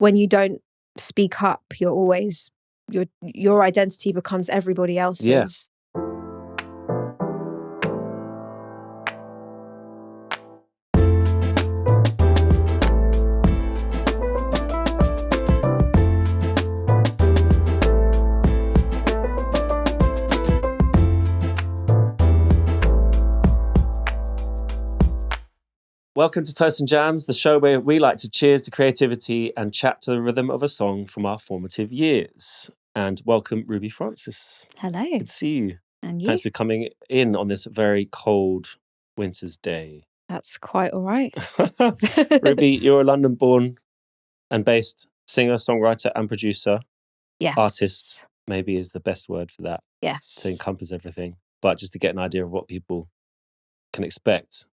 when you don't speak up, you're always your identity becomes everybody else's. Yeah. Welcome to Toast and Jams, the show where we like to cheers to creativity and chat to the rhythm of a song from our formative years. And welcome, Ruby Francis. Hello. Good to see you. And you? Thanks for coming in on this very cold winter's day. That's quite all right. Ruby, you're a London-born and based singer, songwriter and producer. Yes. Artist, maybe is the best word for that. Yes. To encompass everything. But just to get an idea of what people can expect.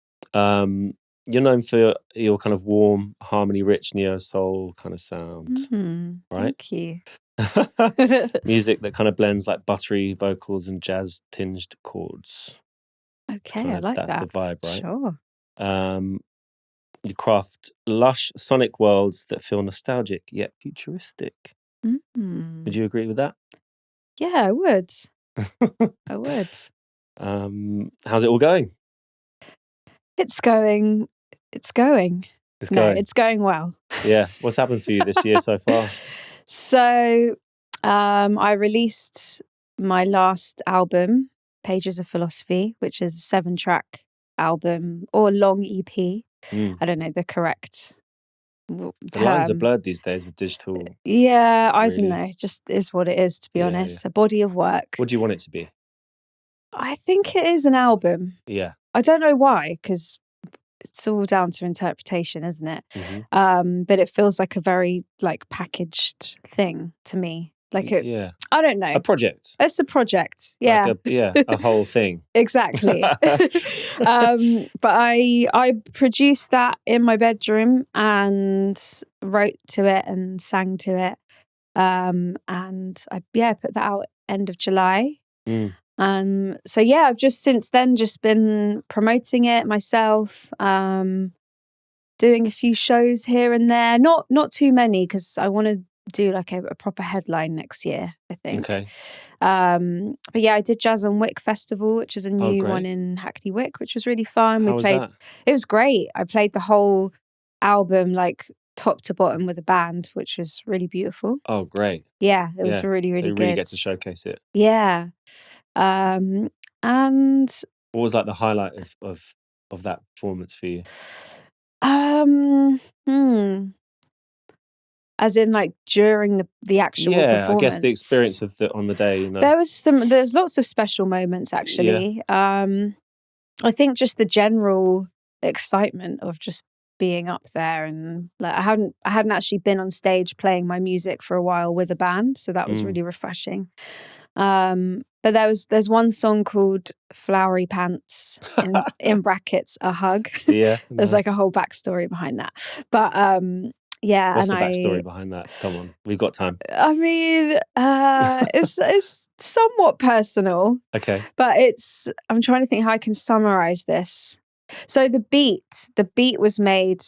You're known for your kind of warm, harmony-rich neo-soul kind of sound, right? Thank you. Music that kind of blends like buttery vocals and jazz-tinged chords. Okay, I like that's that. That's the vibe, right? Sure. You craft lush sonic worlds that feel nostalgic yet futuristic. Would you agree with that? Yeah, I would. I would. How's it all going? It's going. It's going well. Yeah. What's happened for you this year so far? So, I released my last album, Pages of Philosophy, which is a 7-track album or long EP. I don't know the correct term. The lines are blurred these days with digital. Yeah, I don't know. It just is what it is, to be honest. A body of work. What do you want it to be? I think it is an album. Yeah. I don't know why, because it's all down to interpretation, isn't it? But it feels like a very packaged thing to me. I don't know. A project. It's a project. Yeah. A whole thing. Exactly. But I produced that in my bedroom and wrote to it and sang to it. And I put that out end of July. So I've just since then just been promoting it myself, doing a few shows here and there, not too many because I want to do a proper headline next year, I think. Okay. But I did Jazz on Wick Festival, which is a new one in Hackney Wick, which was really fun. How was that? It was great. I played the whole album top to bottom with a band, which was really beautiful. Oh, great. Yeah, it was really, really good. So you really get to showcase it. Yeah. And what was the highlight of that performance for you? As in during the actual performance. I guess the experience of on the day. There's lots of special moments actually. I think just the general excitement of just being up there, and I hadn't actually been on stage playing my music for a while with a band, so that was really refreshing. But there's one song called Flowery Pants in brackets a hug. Yeah. There's a whole backstory behind that. But what's the backstory behind that? Come on, we've got time. I mean, it's somewhat personal. Okay. But I'm trying to think how I can summarize this. So the beat was made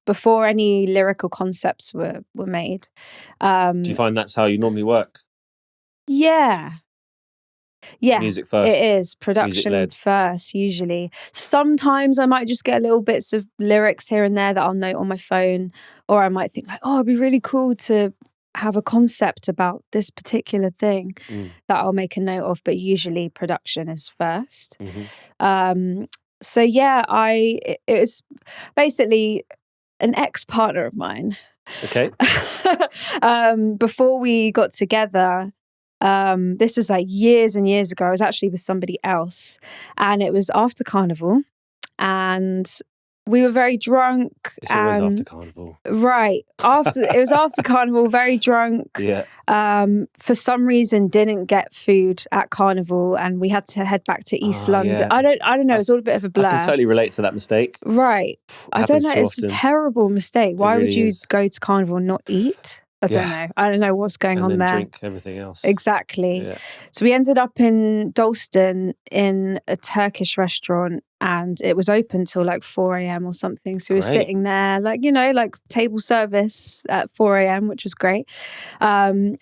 before any lyrical concepts were made. Do you find that's how you normally work? Yeah. Music first. It is production first usually. Sometimes I might just get little bits of lyrics here and there that I'll note on my phone, or I might think it'd be really cool to have a concept about this particular thing that I'll make a note of, but usually production is first. So it was basically an ex-partner of mine. Okay. Before we got together, this was years and years ago. I was actually with somebody else, and it was after Carnival, and we were very drunk. It's always after Carnival. Right. It was after Carnival, very drunk. Yeah. For some reason didn't get food at Carnival, and we had to head back to East London. Yeah. I don't know, it was all a bit of a blur. I can totally relate to that mistake. Right. I don't know, it's a terrible mistake. Why would you go to Carnival and not eat? I don't know. I don't know what's going on there. Drink everything else. Exactly. Yeah. So we ended up in Dalston in a Turkish restaurant, and it was open till like 4 a.m. or something. So we were Great. sitting there, like, you know, like table service at 4 a.m., which was great. And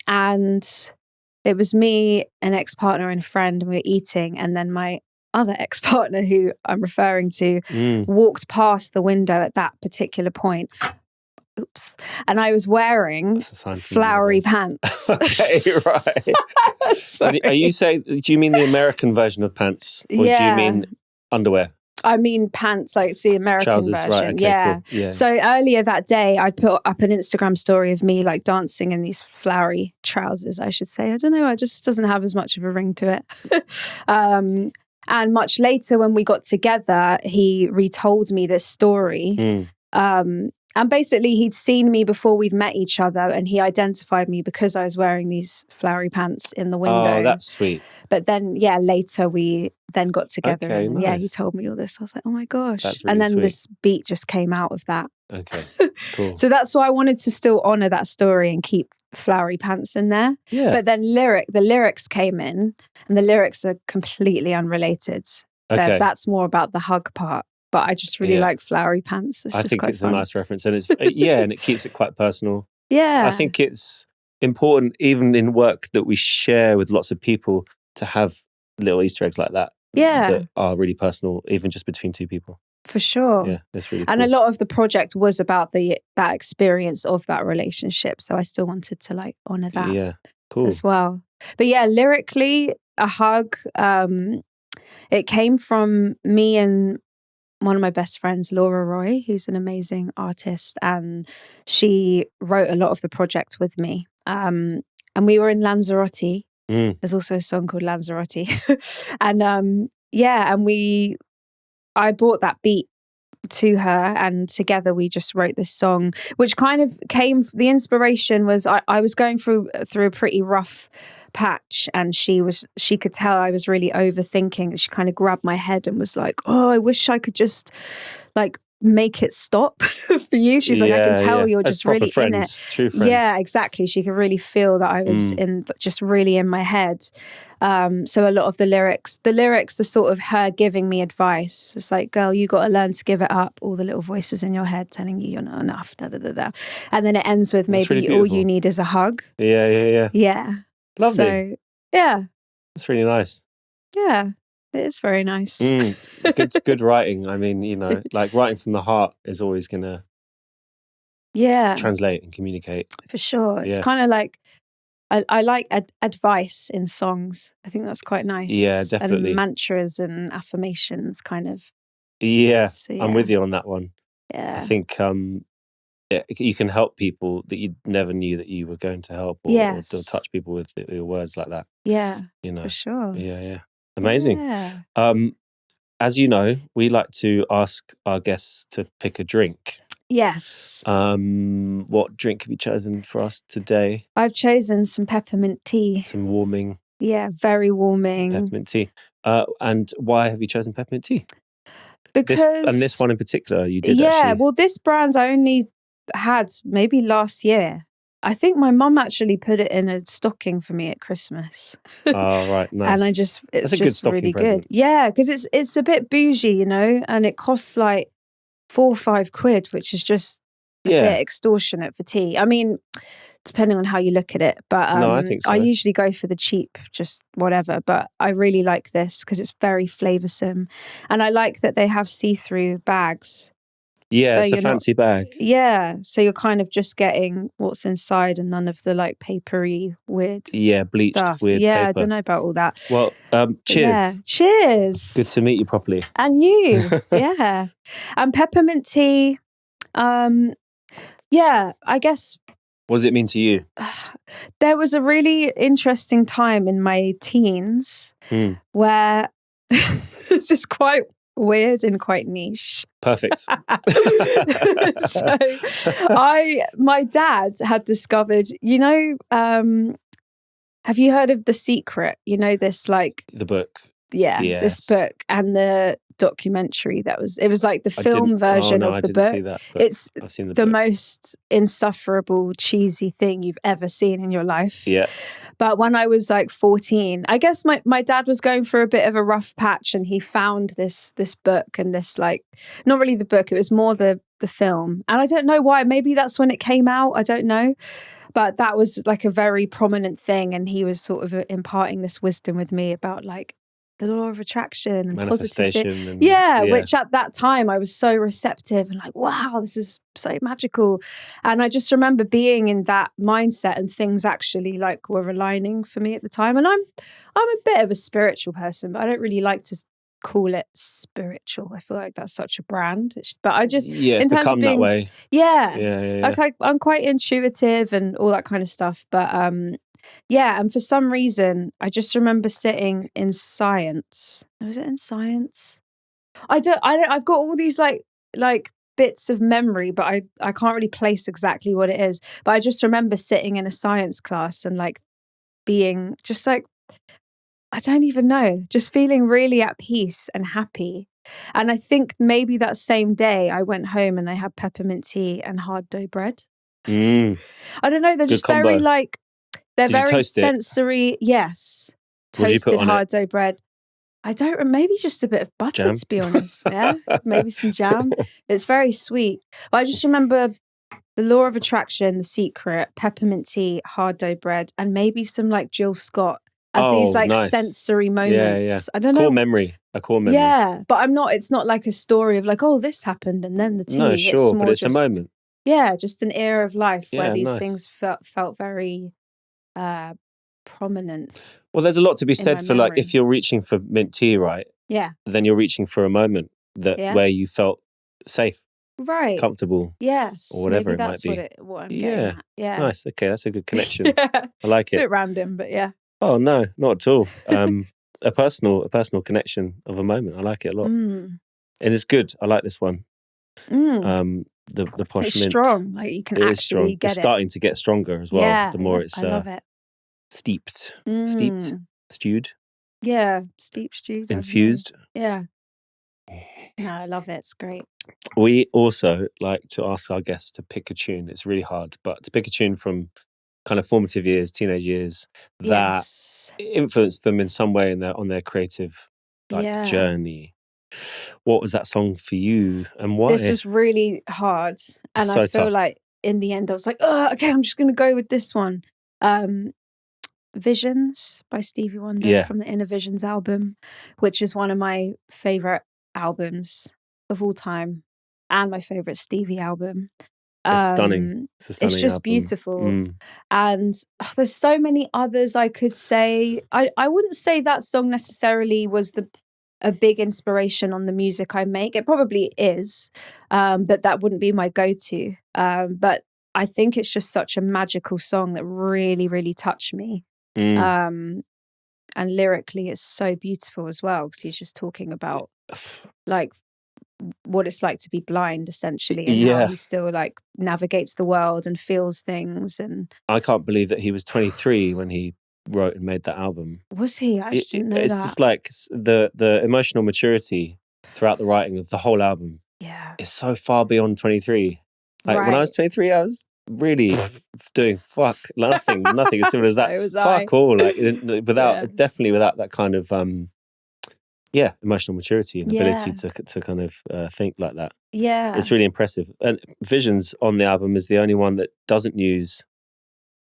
it was me, an ex-partner, and a friend, and we were eating. And then my other ex-partner, who I'm referring to, walked past the window at that particular point. Oops. And I was wearing flowery pants. Okay, right. Are you saying, do you mean the American version of pants? Or do you mean underwear? I mean pants, like it's the American Trousers, version. right, okay, cool. Yeah. So earlier that day, I'd put up an Instagram story of me like dancing in these flowery trousers, I should say. I don't know, it just doesn't have as much of a ring to it. And much later when we got together, he retold me this story. And basically, he'd seen me before we'd met each other, and he identified me because I was wearing these flowery pants in the window. Oh, that's sweet. But then, later we then got together, okay, and nice. he told me all this. I was like, oh my gosh. That's really and then sweet. This beat just came out of that. Okay, cool. So that's why I wanted to still honor that story and keep flowery pants in there. Yeah. But then the lyrics came in, and the lyrics are completely unrelated. Okay. That's more about the hug part. But I just really like flowery pants. I think it's fun. a nice reference, and it's and it keeps it quite personal. Yeah, I think it's important, even in work that we share with lots of people, to have little Easter eggs like that. Yeah, that are really personal, even just between two people. For sure. Yeah, that's really cool. And a lot of the project was about that experience of that relationship. So I still wanted to like honor that. Yeah, cool as well. But yeah, lyrically, a hug. It came from me and one of my best friends, Laura Roy, who's an amazing artist, and she wrote a lot of the project with me. And we were in Lanzarote. There's also a song called Lanzarote. And I brought that beat to her, and together we just wrote this song, which kind of the inspiration was I was going through a pretty rough patch, and she could tell I was really overthinking. She kind of grabbed my head and was like, oh, I wish I could just like make it stop for you. She's like, I can tell you're just really friend, in it. True friend. Yeah, exactly. She could really feel that I was just really in my head. So a lot of the lyrics are sort of her giving me advice. It's like, girl, you got to learn to give it up. All the little voices in your head telling you you're not enough. Da, da, da, da. And then it ends with maybe really all you need is a hug. Yeah. Lovely. So, yeah. That's really nice. Yeah. It is very nice. Good writing. I mean, you know, like writing from the heart is always going to translate and communicate. For sure. It's kind of like, I like advice in songs. I think that's quite nice. Yeah, definitely. And mantras and affirmations kind of. Yeah, so, I'm with you on that one. Yeah. I think you can help people that you never knew that you were going to help, or touch people with your words like that. Yeah, you know, for sure. Yeah. Amazing. Yeah. As you know, we like to ask our guests to pick a drink. Yes. What drink have you chosen for us today? I've chosen some peppermint tea. Some warming. Yeah, very warming. Peppermint tea. And why have you chosen peppermint tea? Because this one in particular, you did. Yeah, well, this brand I only had maybe last year. I think my mum actually put it in a stocking for me at Christmas. Oh, right, nice. And it's just really good. Yeah, because it's a bit bougie, you know, and it costs like 4 or 5 quid, which is just a bit extortionate for tea. I mean, depending on how you look at it, but no, I think so. I usually go for the cheap, just whatever. But I really like this because it's very flavoursome, and I like that they have see-through bags. Yeah, so it's a fancy bag. Yeah, so you're kind of just getting what's inside and none of the like papery weird bleached stuff. Weird paper. I don't know about all that. Well, cheers. Yeah, cheers. Good to meet you properly. And you, yeah. And peppermint tea, I guess. What does it mean to you? There was a really interesting time in my teens where this is quite weird and quite niche. Perfect. So my dad had discovered, you know, have you heard of The Secret? You know, this like the book. Yeah, yes. This book, and the documentary it was like the I film didn't. version No, of I the didn't book. see that. But It's I've seen the the book. most insufferable, cheesy thing you've ever seen in your life. Yeah. But when I was like 14, I guess my dad was going for a bit of a rough patch, and he found this book, and this, like, not really the book, it was more the film. And I don't know why, maybe that's when it came out, I don't know. But that was like a very prominent thing, and he was sort of imparting this wisdom with me about like the law of attraction and Manifestation. And, which at that time I was so receptive and like, wow, this is so magical. And I just remember being in that mindset, and things actually like were aligning for me at the time. And I'm a bit of a spiritual person, but I don't really like to call it spiritual. I feel like that's such a brand. But I just, it's in terms become of being, that way. Yeah. Like I'm quite intuitive and all that kind of stuff. But and for some reason, I just remember sitting in science. Was it in science? I don't. I've got all these like bits of memory, but I can't really place exactly what it is. But I just remember sitting in a science class and like being just like, I don't even know, just feeling really at peace and happy. And I think maybe that same day I went home and I had peppermint tea and hard dough bread. Mm. I don't know, they're Good just very combo. like, they're Did you very toast it? sensory. Yes. What did you put Toasted on hard dough bread. I don't, maybe just a bit of butter, Jam? to be honest. Yeah, maybe some jam. It's very sweet. But I just remember the law of attraction, The Secret, peppermint tea, hard dough bread, and maybe some like Jill Scott as these like nice. sensory moments. Yeah. I don't know. A core memory. Yeah, but it's not like a story of like, oh, this happened and then the tea. No, sure, it's more but it's just a moment. Yeah, just an era of life where Yeah, these nice. things felt very prominent. Well, there's a lot to be in said my for like, memory. if you're reaching for mint tea, right? Yeah. Then you're reaching for a moment where you felt safe, right, comfortable, yes, or whatever maybe it might that's be. what I'm getting at. Yeah, Nice. Okay, that's a good connection. I like a it. bit random, but yeah. Oh no, not at all. A personal connection of a moment. I like it a lot, and it's good. I like this one. The posh It's mint. strong. Like you can It actually is strong. get it's starting to get stronger as well. Yeah, The more it's I love it. Steeped, stewed. Yeah, steep stewed. Infused. Yeah. No, I love it. It's great. We also like to ask our guests to pick a tune. It's really hard, but to pick a tune from kind of formative years, teenage years, that influenced them in some way on their creative journey. What was that song for you, and why? This was really hard, and I feel tough. like in the end I was like, oh, okay, I'm just going to go with this one. Visions by Stevie Wonder from the Inner Visions album, which is one of my favorite albums of all time, and my favorite Stevie album. It's stunning. It's just album. Beautiful. And there's so many others I could say. I wouldn't say that song necessarily was a big inspiration on the music I make. It probably is, but that wouldn't be my go-to. But I think it's just such a magical song that really, really touched me. And lyrically it's so beautiful as well, because he's just talking about like what it's like to be blind, essentially, and how he still like navigates the world and feels things. And I can't believe that he was 23 when he wrote and made that album. Was he? I just didn't know that. It's just like the emotional maturity throughout the writing of the whole album. Yeah, it's so far beyond 23. Like when I was 23, I was really doing nothing as similar as that. Fuck all, like definitely without that kind of emotional maturity and ability to kind of think like that. Yeah, it's really impressive. And Visions on the album is the only one that doesn't use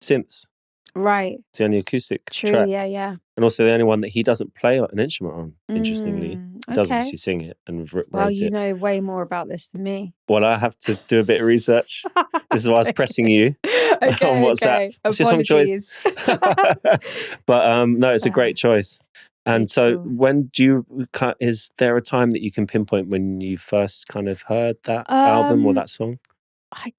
synths. Right, it's the only acoustic True, track. Yeah, and also the only one that he doesn't play an instrument on. Interestingly, he does obviously sing it and wrote well, you it. know way more about this than me. Well, I have to do a bit of research. This is why I was pressing you on WhatsApp. What's your song choice? But no, it's a great choice. And so when is there a time that you can pinpoint when you first kind of heard that album or that song? I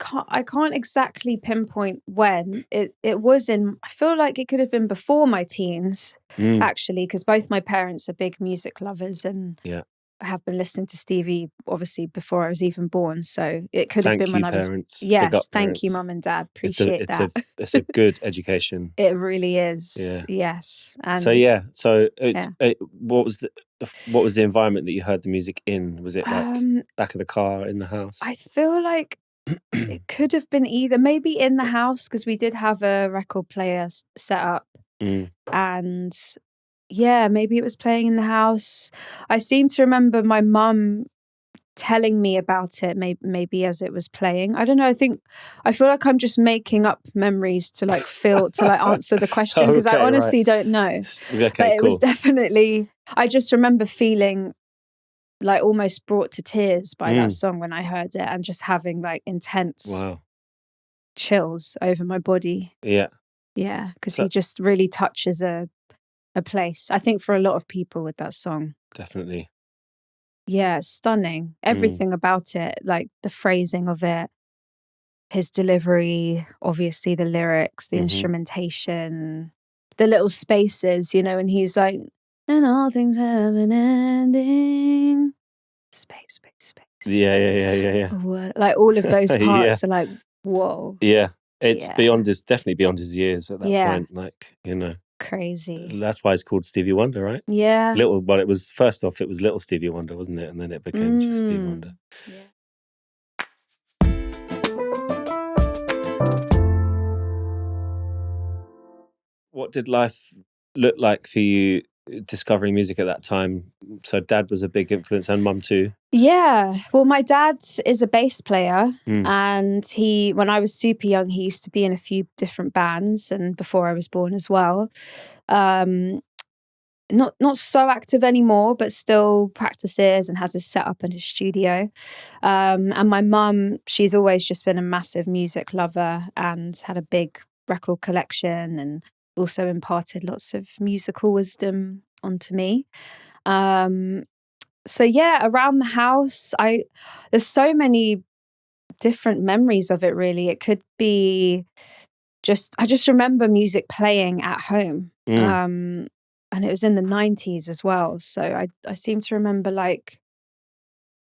can't exactly pinpoint when. It was in, I feel like it could have been before my teens, actually, because both my parents are big music lovers and have been listening to Stevie obviously before I was even born. So it could have been when I was. Yes, thank you, Mum and Dad. Appreciate that. It's a good education. It really is. Yeah. Yes. And so what was what was the environment that you heard the music in? Was it like back of the car, in the house? I feel like it could have been either, maybe in the house, because we did have a record player set up. And yeah, maybe it was playing in the house. I seem to remember my mum telling me about it, maybe as it was playing. I don't know. I feel like I'm just making up memories to like answer the question, because I honestly don't know. Okay, but it was definitely, I just remember feeling like almost brought to tears by that song when I heard it, and just having like intense chills over my body. Yeah, because he just really touches a place, I think, for a lot of people with that song. Definitely. Yeah, it's stunning. Everything about it, like the phrasing of it, his delivery, obviously the lyrics, the instrumentation, the little spaces, and he's like, and all things have an ending. Space. Yeah. Like all of those parts are like, whoa. Yeah. It's definitely beyond his years at that point. Like, crazy. That's why it's called Stevie Wonder, right? Yeah. It was Little Stevie Wonder, wasn't it? And then it became just Stevie Wonder. Yeah. What did life look like for you discovering music at that time? So dad was a big influence, and mum too. Yeah. Well, my dad is a bass player, and when I was super young, he used to be in a few different bands, and before I was born as well. Not so active anymore, but still practices and has his setup in his studio. And my mum, she's always just been a massive music lover and had a big record collection, and also imparted lots of musical wisdom onto me. So yeah, around the house, there's so many different memories of it, really. It could be I just remember music playing at home. And it was in the 90s as well. So I seem to remember like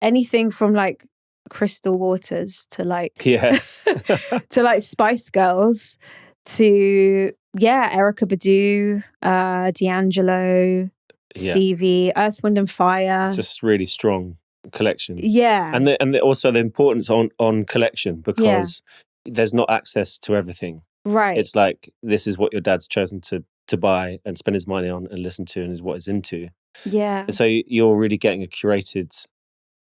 anything from like Crystal Waters to like to like Spice Girls to Erykah Badu, D'Angelo, Stevie, Earth, Wind and Fire. It's just really strong collection. Yeah. And also the importance on collection, because there's not access to everything. Right. It's like, this is what your dad's chosen to buy and spend his money on and listen to, and is what he's into. Yeah. And so you're really getting a curated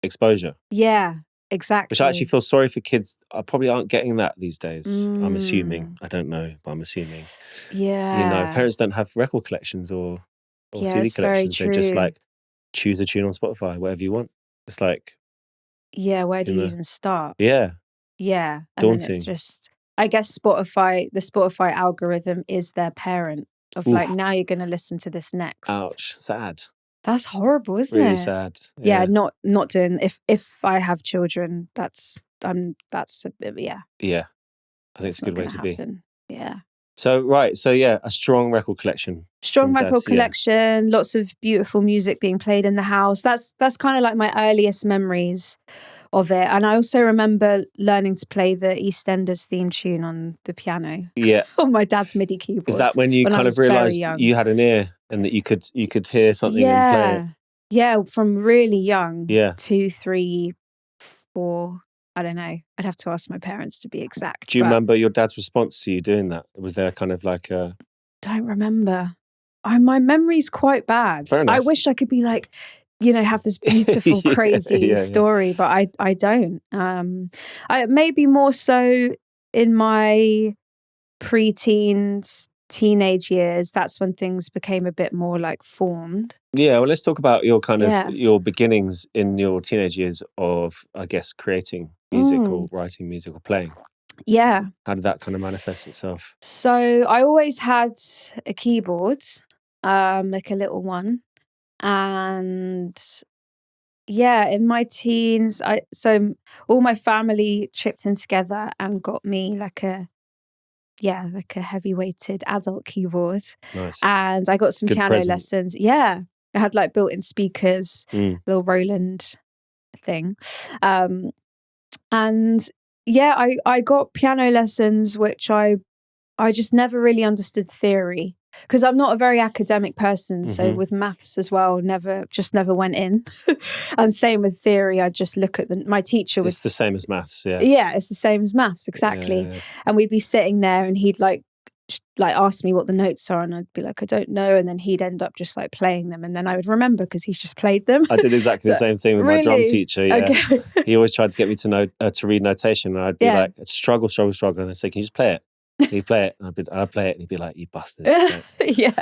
exposure. Yeah, exactly. Which I actually feel sorry for kids. Probably aren't getting that these days. I'm assuming. I don't know, but I'm assuming. Yeah. Parents don't have record collections or CD collections. They just like choose a tune on Spotify, whatever you want. It's like, where do you even start? Yeah. Yeah. And daunting. then it just, I guess the Spotify algorithm is their parent of like, now you're going to listen to this next. Ouch. Sad. That's horrible, isn't really it? Sad. Yeah, not doing. If I have children, that's a bit, Yeah, I think it's a good way to happen. Be. Yeah. So a strong record collection. Strong record collection. Lots of beautiful music being played in the house. That's kind of like my earliest memories of it. And I also remember learning to play the EastEnders theme tune on the piano. Yeah. On my dad's MIDI keyboard. Is that when you kind of realised you had an ear and that you could hear something and play it? Yeah, from really young. Yeah. 2, 3, 4. I don't know. I'd have to ask my parents to be exact. Do you remember your dad's response to you doing that? Was there kind of like a... Don't remember. My memory's quite bad. Fair enough. I wish I could be like, have this beautiful, crazy story, but I don't. I maybe more so in my pre-teens, teenage years. That's when things became a bit more like formed. Yeah, well, let's talk about your kind of your beginnings in your teenage years of, I guess, creating music or writing music or playing. Yeah. How did that kind of manifest itself? So I always had a keyboard, like a little one. And in my teens, so all my family chipped in together and got me like a heavy-weighted adult keyboard. Nice. And I got some Good piano present. lessons. Yeah. I had like built-in speakers, little Roland thing. And I got piano lessons, which I just never really understood theory. because I'm not a very academic person. So Mm-hmm. with maths as well, never went in. And same with theory. I just look at my teacher was It's the same as maths, yeah. Yeah, it's the same as maths, exactly. Yeah. And we'd be sitting there and he'd like ask me what the notes are, and I'd be like, I don't know, and then he'd end up just like playing them, and then I would remember because he's just played them. I did exactly the same thing with my drum teacher. Yeah, okay. He always tried to get me to know to read notation, and I'd be like, struggle, and I'd say, can you just play it? He'd play it, and I'd play it, and he'd be like, you bastard. Yeah.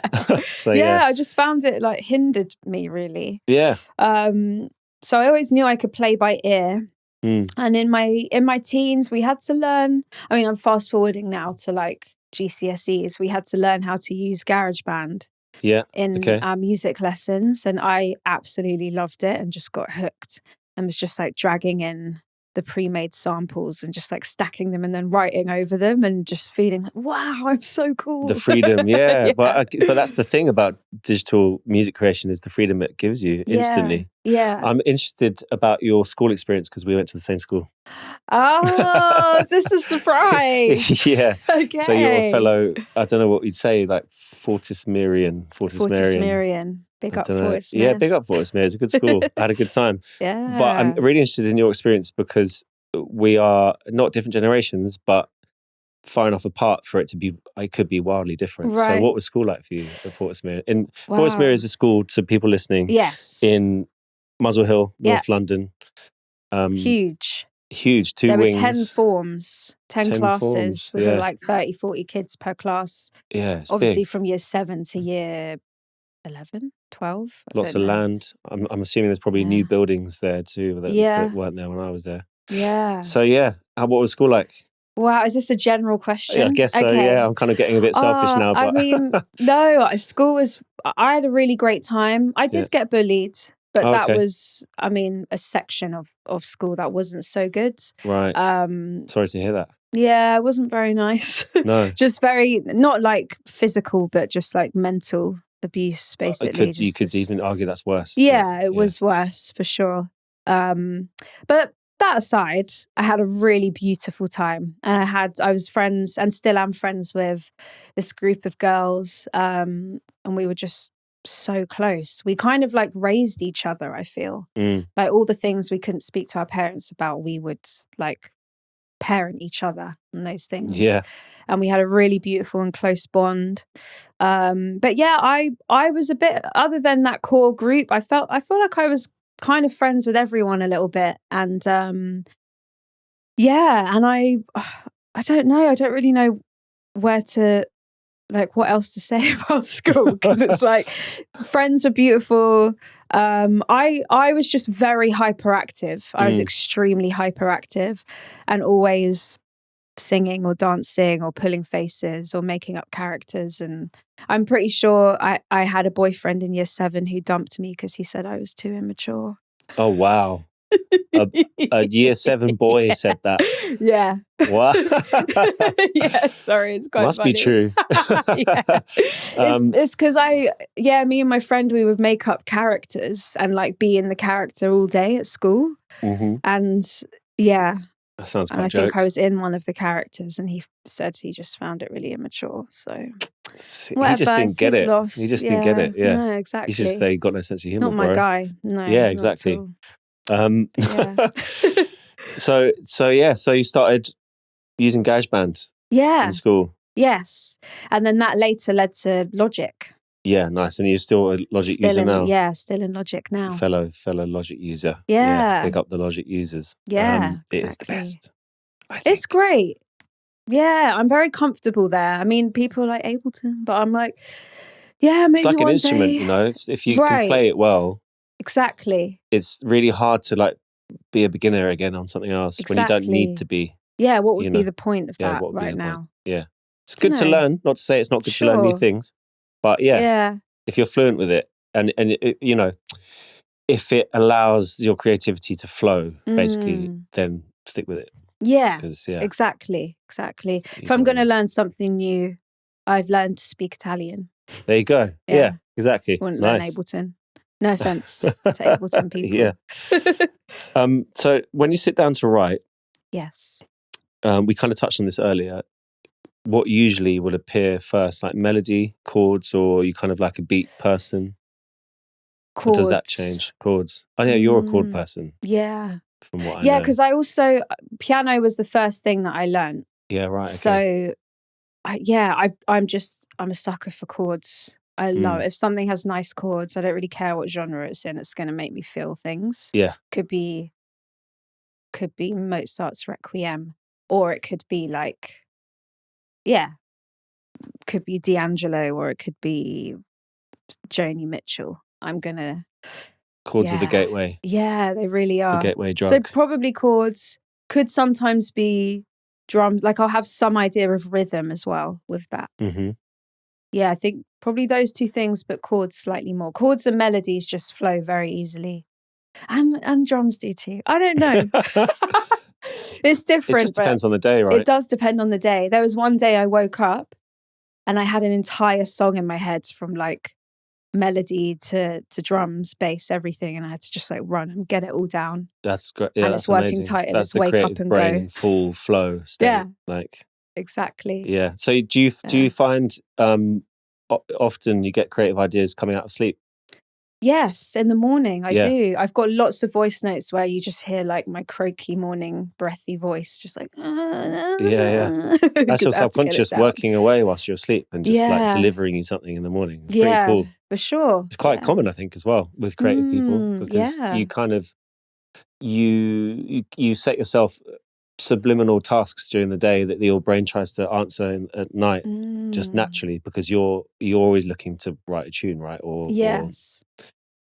So I just found it like hindered me really. Yeah. So I always knew I could play by ear. And in my teens, we had to learn. I mean, I'm fast forwarding now to like GCSEs. We had to learn how to use GarageBand. Yeah. In our music lessons, and I absolutely loved it and just got hooked and was just like dragging in the pre-made samples and just like stacking them and then writing over them and just feeling like, wow, I'm so cool. The freedom, yeah. But that's the thing about digital music creation is the freedom it gives you instantly. Yeah. I'm interested about your school experience because we went to the same school. Oh, is this a surprise? Yeah. Okay. So you're a fellow, I don't know what you'd say, like Fortismerian. Big up Fortismere. Yeah, big up Fortismere. It's a good school. I had a good time. Yeah. But I'm really interested in your experience because we are not different generations, but far enough apart for it could be wildly different. Right. So what was school like for you at Fortismere? Fortismere is a school, to people listening, in Muswell Hill, North London. Huge, 2 wings. There were 10 forms, 10 classes. We were like 30, 40 kids per class. Yeah, it's obviously big. From year 7 to year 11, 12. Lots of land. I'm assuming there's probably new buildings there too that weren't there when I was there. Yeah. So what was school like? Wow, is this a general question? Yeah, I guess so, yeah. I'm kind of getting a bit selfish now. But... I mean, no, school I had a really great time. I did get bullied, but that was, a section of school that wasn't so good. Right. Sorry to hear that. Yeah, it wasn't very nice. No. Just very, not like physical, but just like mental abuse, basically. You could even argue that's worse. Yeah, it was worse for sure. But that aside, I had a really beautiful time, and I was friends and still am friends with this group of girls, and we were just so close. We kind of like raised each other. I feel like all the things we couldn't speak to our parents about, we would like parent each other and those things. Yeah. And we had a really beautiful and close bond. But yeah, I was a bit, other than that core group, I feel like I was kind of friends with everyone a little bit. And and I don't know, I don't really know where to, like, what else to say about school, because it's like friends were beautiful. I was just very hyperactive. I was extremely hyperactive and always singing or dancing or pulling faces or making up characters. And I'm pretty sure I had a boyfriend in year 7 who dumped me because he said I was too immature. Oh, wow. A year 7 boy said that. Yeah. Wow. Yeah, sorry, it's quite Must funny. be true. Yeah. It's because me and my friend, we would make up characters and like be in the character all day at school. Mm-hmm. And yeah. That sounds quite And I jokes. think I was in one of the characters, and he said he just found it really immature. So he just didn't get it. Lost. He just didn't get it. Yeah, no, exactly. He should say, "Got no sense of humor." Not my bro. guy. No. Yeah, exactly. Yeah. So you started using GarageBand. Yeah. In school. Yes, and then that later led to Logic. Yeah, nice. And you're still a Logic user now? Yeah, still in Logic now. Fellow Logic user. Yeah. Pick up the Logic users. Yeah, It is the best. I think. It's great. Yeah, I'm very comfortable there. I mean, people are like Ableton, but I'm like, yeah, maybe it's like one an instrument, day. you know. If you can play it well, exactly. It's really hard to like be a beginner again on something else when you don't need to be. Yeah, what would be the point of that right now? Point? Yeah, it's good to learn. Not to say it's not good to learn new things, but if you're fluent with it, and it, you know, if it allows your creativity to flow, basically, then stick with it. Yeah, exactly. If I'm going to learn something new, I'd learn to speak Italian. There you go. Yeah, exactly. Wouldn't learn Ableton. No offense to Ableton people. Yeah. So when you sit down to write, yes, we kind of touched on this earlier. what usually would appear first, like melody, chords, or are you kind of like a beat person? Or does that change? Chords. Oh yeah, you're a chord person. Yeah. From what I know. Yeah, because I also, piano was the first thing that I learned. Yeah, right. Okay. So, I'm a sucker for chords. I love it. If something has nice chords, I don't really care what genre it's in. It's going to make me feel things. Yeah. Could be Mozart's Requiem, or it could be like, could be D'Angelo, or it could be Joni Mitchell. Chords are the gateway. Yeah, they really are. The gateway drug. So probably chords, could sometimes be drums. Like I'll have some idea of rhythm as well with that. Mm-hmm. Yeah, I think probably those two things, but chords slightly more. Chords and melodies just flow very easily. And drums do too. I don't know. It's different. It just depends on the day, right? It does depend on the day. There was one day I woke up and I had an entire song in my head from like melody to drums, bass, everything, and I had to just like run and get it all down. That's great. Yeah, and that's it's working amazing. tight and that's it's the wake creative up and brain go in full flow state. Yeah, like exactly. Yeah. So do you find often you get creative ideas coming out of sleep? Yes, in the morning I do. I've got lots of voice notes where you just hear like my croaky morning breathy voice, just like yeah. That's your subconscious working away whilst you're asleep and just like delivering you something in the morning. It's pretty cool. For sure. It's quite common, I think, as well with creative people, because you kind of you set yourself subliminal tasks during the day that your brain tries to answer at night just naturally, because you're always looking to write a tune, right? Or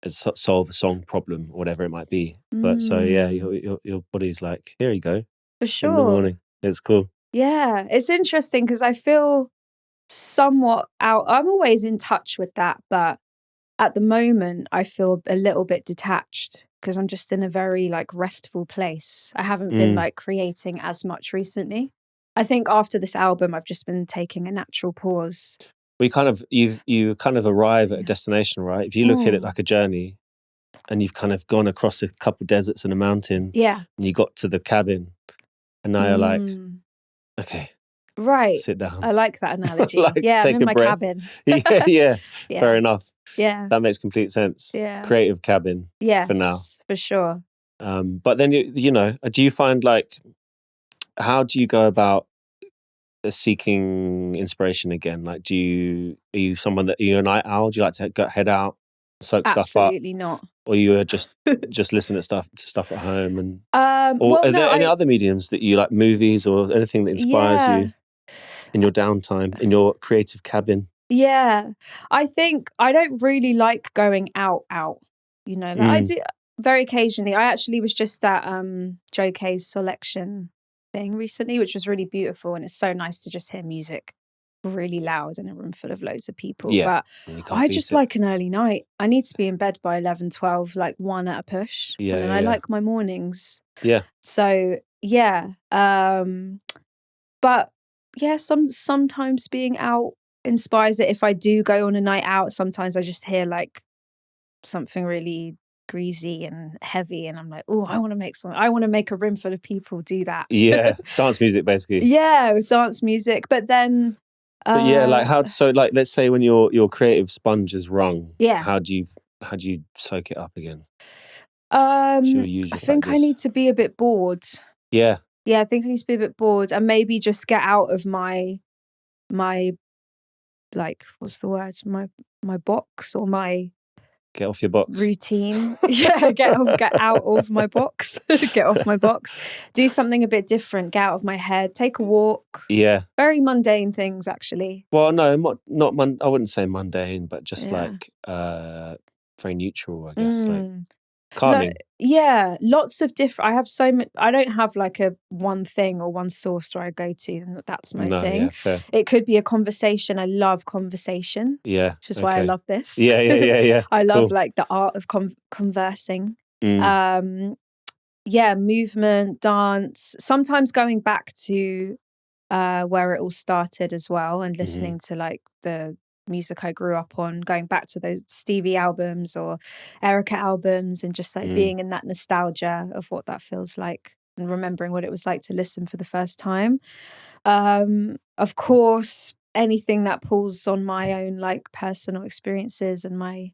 solve a song problem, whatever it might be. But so your body's like, here you go, for sure, in the morning. It's cool. Yeah, it's interesting because I feel somewhat out. I'm always in touch with that, but at the moment I feel a little bit detached because I'm just in a very like restful place. I haven't been like creating as much recently. I think after this album I've just been taking a natural pause. You kind of arrive at a destination, right? If you look at it like a journey, and you've kind of gone across a couple deserts and a mountain, and you got to the cabin, and now you're like, okay, right, sit down. I like that analogy. Like, I'm in my cabin. yeah, fair enough. Yeah, that makes complete sense. Yeah, creative cabin. Yes, for now, for sure. But then you know, do you find like, how do you go about seeking inspiration again? Like, are you someone are you a night owl? Do you like to head out, soak stuff up? Absolutely not. Or you are just listen to stuff at home, and are there any other mediums that you like, movies or anything that inspires you in your downtime, in your creative cabin? Yeah, I think I don't really like going out. You know, like I do very occasionally. I actually was just at Joe Kay's selection thing recently, which was really beautiful, and it's so nice to just hear music really loud in a room full of loads of people. But I just like an early night. I need to be in bed by 11, 12, like one at a push. And then I like my mornings. Yeah. So but yeah, sometimes being out inspires it. If I do go on a night out, sometimes I just hear like something really greasy and heavy, and I'm like, oh, I want to make a room full of people do that. Yeah, dance music basically. Yeah, dance music. But then but yeah, like let's say when your creative sponge is wrung, how do you soak it up again? I think I need to be a bit bored. Yeah, I think I need to be a bit bored and maybe just get out of my like, what's the word, my box, or my get off your box routine. Get out of my box. Get off my box. Do something a bit different. Get out of my head. Take a walk. Yeah. Very mundane things, actually. Well, no, not I wouldn't say mundane, but just like very neutral, I guess. Like calming. Lots of different. I have so much. I don't have like a one thing or one source where I go to, and that's my thing. Yeah, fair. It could be a conversation. I love conversation. Yeah, which is why I love this. Yeah. I love like the art of conversing. Movement, dance. Sometimes going back to where it all started as well, and listening to like the music I grew up on, going back to those Stevie albums or Erica albums, and just like being in that nostalgia of what that feels like and remembering what it was like to listen for the first time. Of course, anything that pulls on my own like personal experiences and my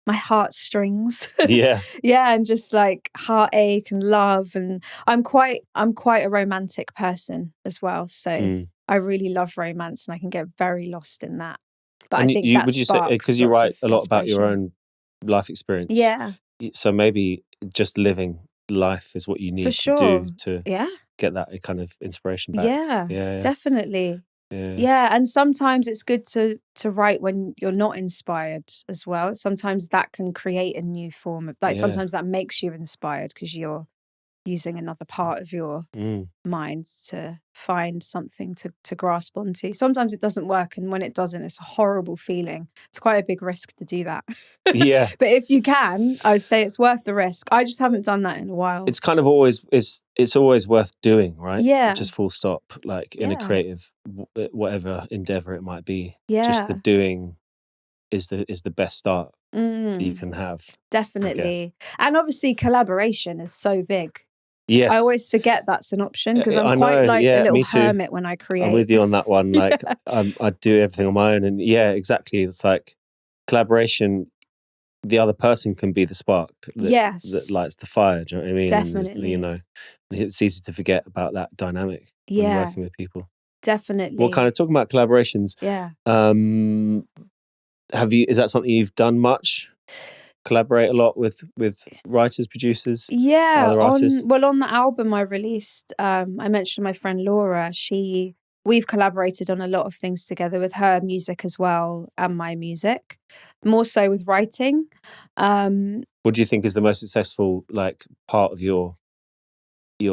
heartstrings. Yeah. Yeah, and just like heartache and love, and I'm quite a romantic person as well. So I really love romance, and I can get very lost in that. But and I think that would you say, sparks because you lots write of a lot about your inspiration. own life experience, Yeah, so maybe just living life is what you for need to sure. do to Yeah, get that kind of inspiration back. yeah, definitely. Yeah. Yeah, and sometimes it's good to write when you're not inspired as well. Sometimes that can create a new form of like. Yeah. Sometimes that makes you inspired because you're using another part of your mind to find something to grasp onto. Sometimes it doesn't work, and when it doesn't, it's a horrible feeling. It's quite a big risk to do that. Yeah. But if you can, I would say it's worth the risk. I just haven't done that in a while. It's kind of always it's always worth doing, right? Yeah. Just full stop, like in a creative whatever endeavor it might be. Yeah. Just the doing is the best start you can have. Definitely. And obviously collaboration is so big. Yes. I always forget that's an option because I'm quite know, like a little hermit when I create. I'm with you on that one. Like I do everything on my own, and exactly. It's like collaboration. The other person can be the spark that lights the fire. Do you know what I mean? Definitely. And, it's easy to forget about that dynamic when working with people. Definitely. Well, kind of talking about collaborations. Yeah. Is that something you've done much? Collaborate a lot with writers, producers? Yeah. Other artists? On the album I released, I mentioned my friend Laura. We've collaborated on a lot of things together with her music as well and my music, more so with writing. What do you think is the most successful like part of your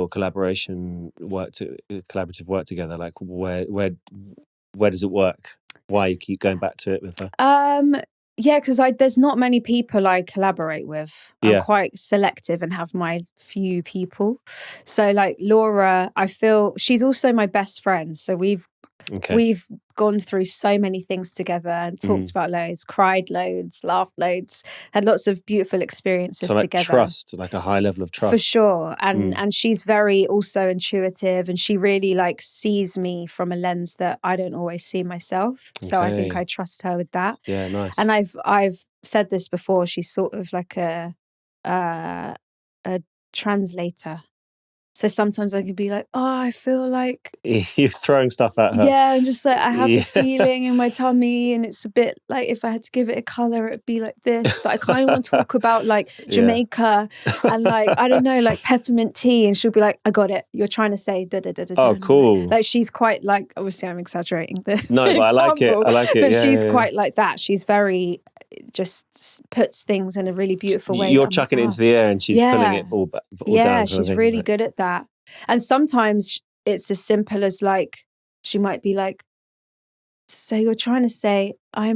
collaboration collaborative work together? Like where does it work? Why you keep going back to it with her? Yeah, because there's not many people I collaborate with. I'm quite selective and have my few people. So like Laura, I feel she's also my best friend. So we've gone through so many things together and talked about loads, cried loads, laughed loads, had lots of beautiful experiences so like together. Trust, like a high level of trust. For sure. And she's very also intuitive, and she really like sees me from a lens that I don't always see myself. So I think I trust her with that. Yeah, nice. And I've said this before, she's sort of like a translator. So sometimes I can be like, oh, I feel like you're throwing stuff at her. Yeah, and just like I have a feeling in my tummy, and it's a bit like if I had to give it a color, it'd be like this. But I kind of want to talk about like Jamaica and like I don't know, like peppermint tea, and she'll be like, I got it. You're trying to say da da da da. Oh, cool. Like she's quite like. Obviously, I'm exaggerating the no, but I like it. But she's quite like that. She's very just puts things in a really beautiful way. You're chucking it into the air and she's pulling it all down. Yeah, she's really good at that. And sometimes it's as simple as like, she might be like, so you're trying to say I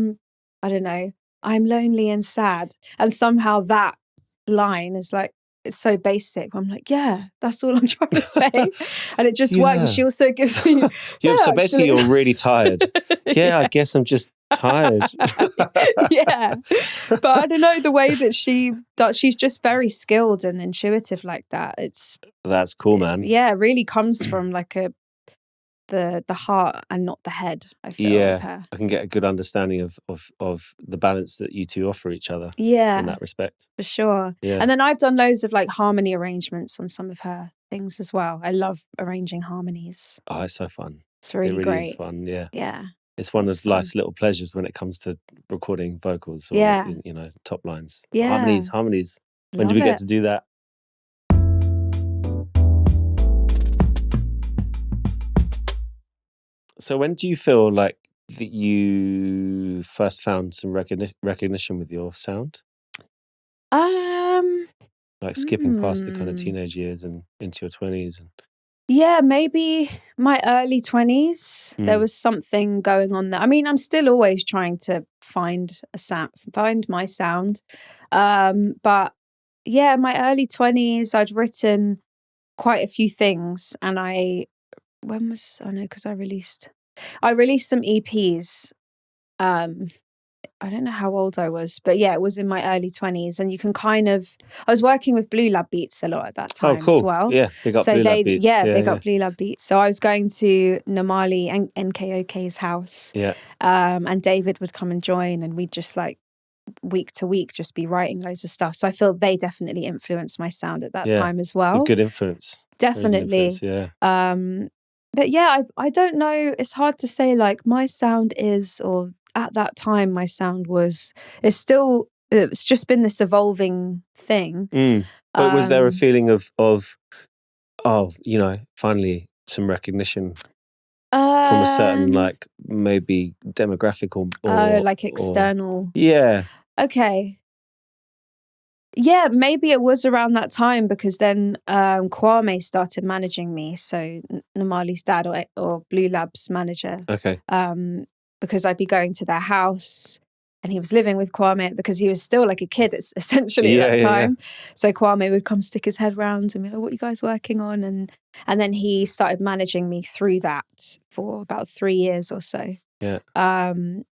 don't know, I'm lonely and sad. And somehow that line is like, it's so basic. I'm like, yeah, that's all I'm trying to say. And it just works. And she also gives me... so basically you're really tired. Yeah, I guess I'm just tired. Yeah. But I don't know, the way that she does, she's just very skilled and intuitive like that. That's cool, man. Yeah, it really comes from like the heart and not the head, I feel, with her. I can get a good understanding of the balance that you two offer each other. Yeah. In that respect. For sure. Yeah. And then I've done loads of like harmony arrangements on some of her things as well. I love arranging harmonies. Oh, it's so fun. It's really great. great. It's fun, yeah. Yeah. It's one of life's little pleasures when it comes to recording vocals or, top lines. Yeah. Harmonies. When do we get to do that? So when do you feel like that you first found some recognition with your sound? Like skipping past the kind of teenage years and into your 20s. Yeah, maybe my early 20s. There was something going on there. I mean, I'm still always trying to find my sound. But yeah, my early 20s, I'd written quite a few things, and because I released some EPs I don't know how old I was, but yeah, it was in my early 20s. And you can I was working with Blue Lab Beats a lot at that time as well. Yeah, big up Blue Lab Beats. Big up Blue Lab Beats. So I was going to Namali and NKOK's house. Yeah. And David would come and join, and we'd just like week to week just be writing loads of stuff. So I feel they definitely influenced my sound at that time as well. A good influence. Definitely. Good influence, but yeah, I don't know. It's hard to say like my sound is, or at that time my sound was, it's just been this evolving thing. But was there a feeling of finally some recognition from a certain like maybe demographic or like external? Yeah. Okay. Yeah, maybe it was around that time, because then Kwame started managing me. So Namali's dad or Blue Lab's manager. Okay. Because I'd be going to their house, and he was living with Kwame because he was still like a kid essentially at that time. Yeah. So Kwame would come stick his head round and be like, "What are you guys working on?" And then he started managing me through that for about 3 years or so. Yeah.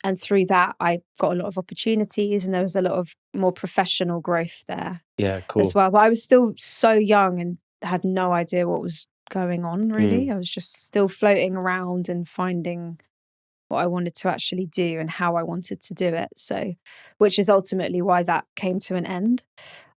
And through that, I got a lot of opportunities, and there was a lot of more professional growth there. Yeah, cool. As well. But I was still so young and had no idea what was going on, really. I was just still floating around and finding what I wanted to actually do and how I wanted to do it. So, which is ultimately why that came to an end.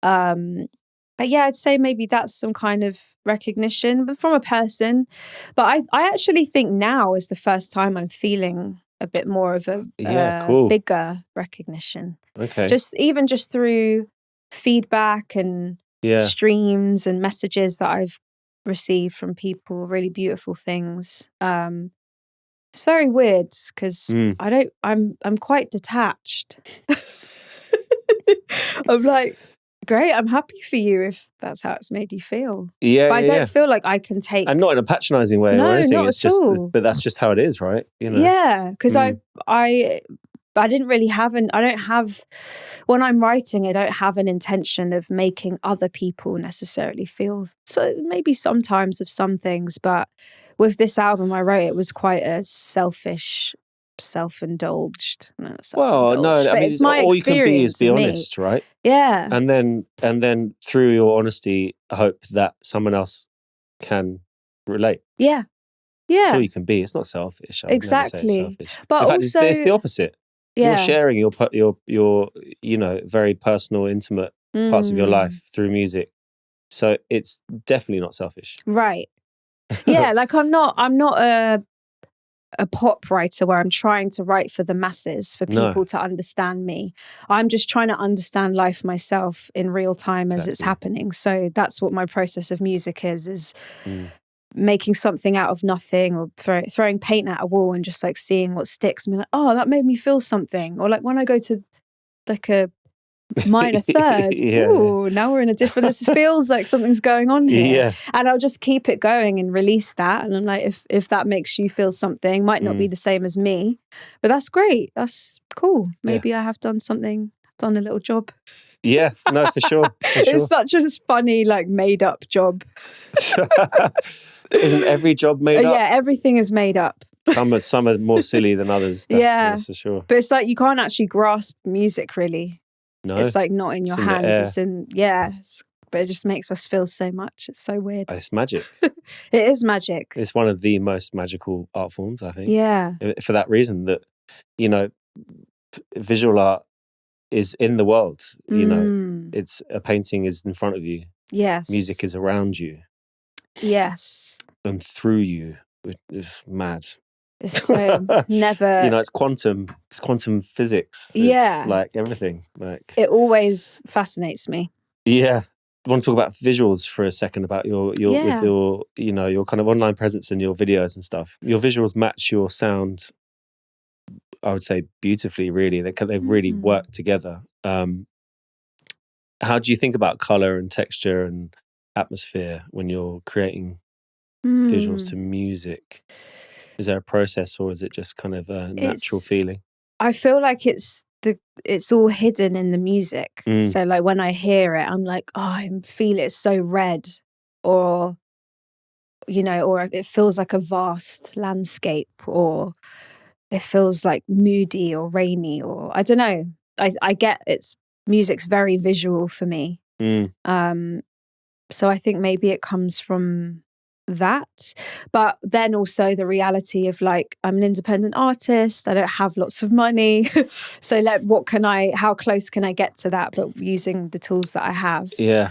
But yeah, I'd say maybe that's some kind of recognition, but from a person. But I actually think now is the first time I'm feeling a bit more of a bigger recognition. Okay. Just through feedback and streams and messages that I've received from people, really beautiful things. It's very weird because I'm quite detached. I'm like, great, I'm happy for you if that's how it's made you feel. Yeah, but I don't feel like I can take, and not in a patronising way or anything. Not it's at just, all. but that's just how it is, right? You know? Yeah, because I didn't really when I'm writing, I don't have an intention of making other people necessarily feel. So maybe sometimes of some things, but with this album I wrote, it was quite a selfish, self-indulged. Well, no, I mean, it's my all you can be is be me. honest, right? Yeah. And then through your honesty, hope that someone else can relate. Yeah. Yeah. That's all you can be. It's not selfish. Exactly. Never say it's selfish. But in fact, also, it's the opposite. Yeah. You're sharing your very personal, intimate parts of your life through music. So it's definitely not selfish. Right. Yeah, like I'm not a pop writer where I'm trying to write for the masses, for people to understand me. I'm just trying to understand life myself in real time as it's happening. So that's what my process of music is making something out of nothing, or throwing paint at a wall and just like seeing what sticks and be like, oh, that made me feel something. Or like when I go to like a minor third, now we're in a different, this feels like something's going on here. And I'll just keep it going and release that. And I'm like, if that makes you feel something, might not be the same as me, but that's great, that's cool. Maybe I have done a little job. Yeah, no, for sure. It's such a funny, like, made up job. Isn't every job made up? Yeah, everything is made up. Some are more silly than others. That's for sure. But it's like you can't actually grasp music, really. No, it's like not in your hands. But it just makes us feel so much. It's so weird. It's magic. It is magic. It's one of the most magical art forms, I think. Yeah. For that reason that, visual art is in the world. It's a painting is in front of you. Yes. Music is around you. Yes. And through you. It's mad. It's so never. It's quantum physics. It's like everything. Like it always fascinates me. Yeah. I want to talk about visuals for a second, about your with your kind of online presence and your videos and stuff. Your visuals match your sound, I would say, beautifully, really. They've really worked together. How do you think about color and texture and atmosphere when you're creating visuals to music? Is there a process, or is it just kind of a natural feeling? I feel like it's all hidden in the music. So like when I hear it, I'm like, oh, I feel it's so red, or or it feels like a vast landscape, or it feels like moody or rainy, or I don't know. I get music's very visual for me. So I think maybe it comes from that. But then also the reality of like, I'm an independent artist, I don't have lots of money. So like, how close can I get to that, but using the tools that I have? Yeah.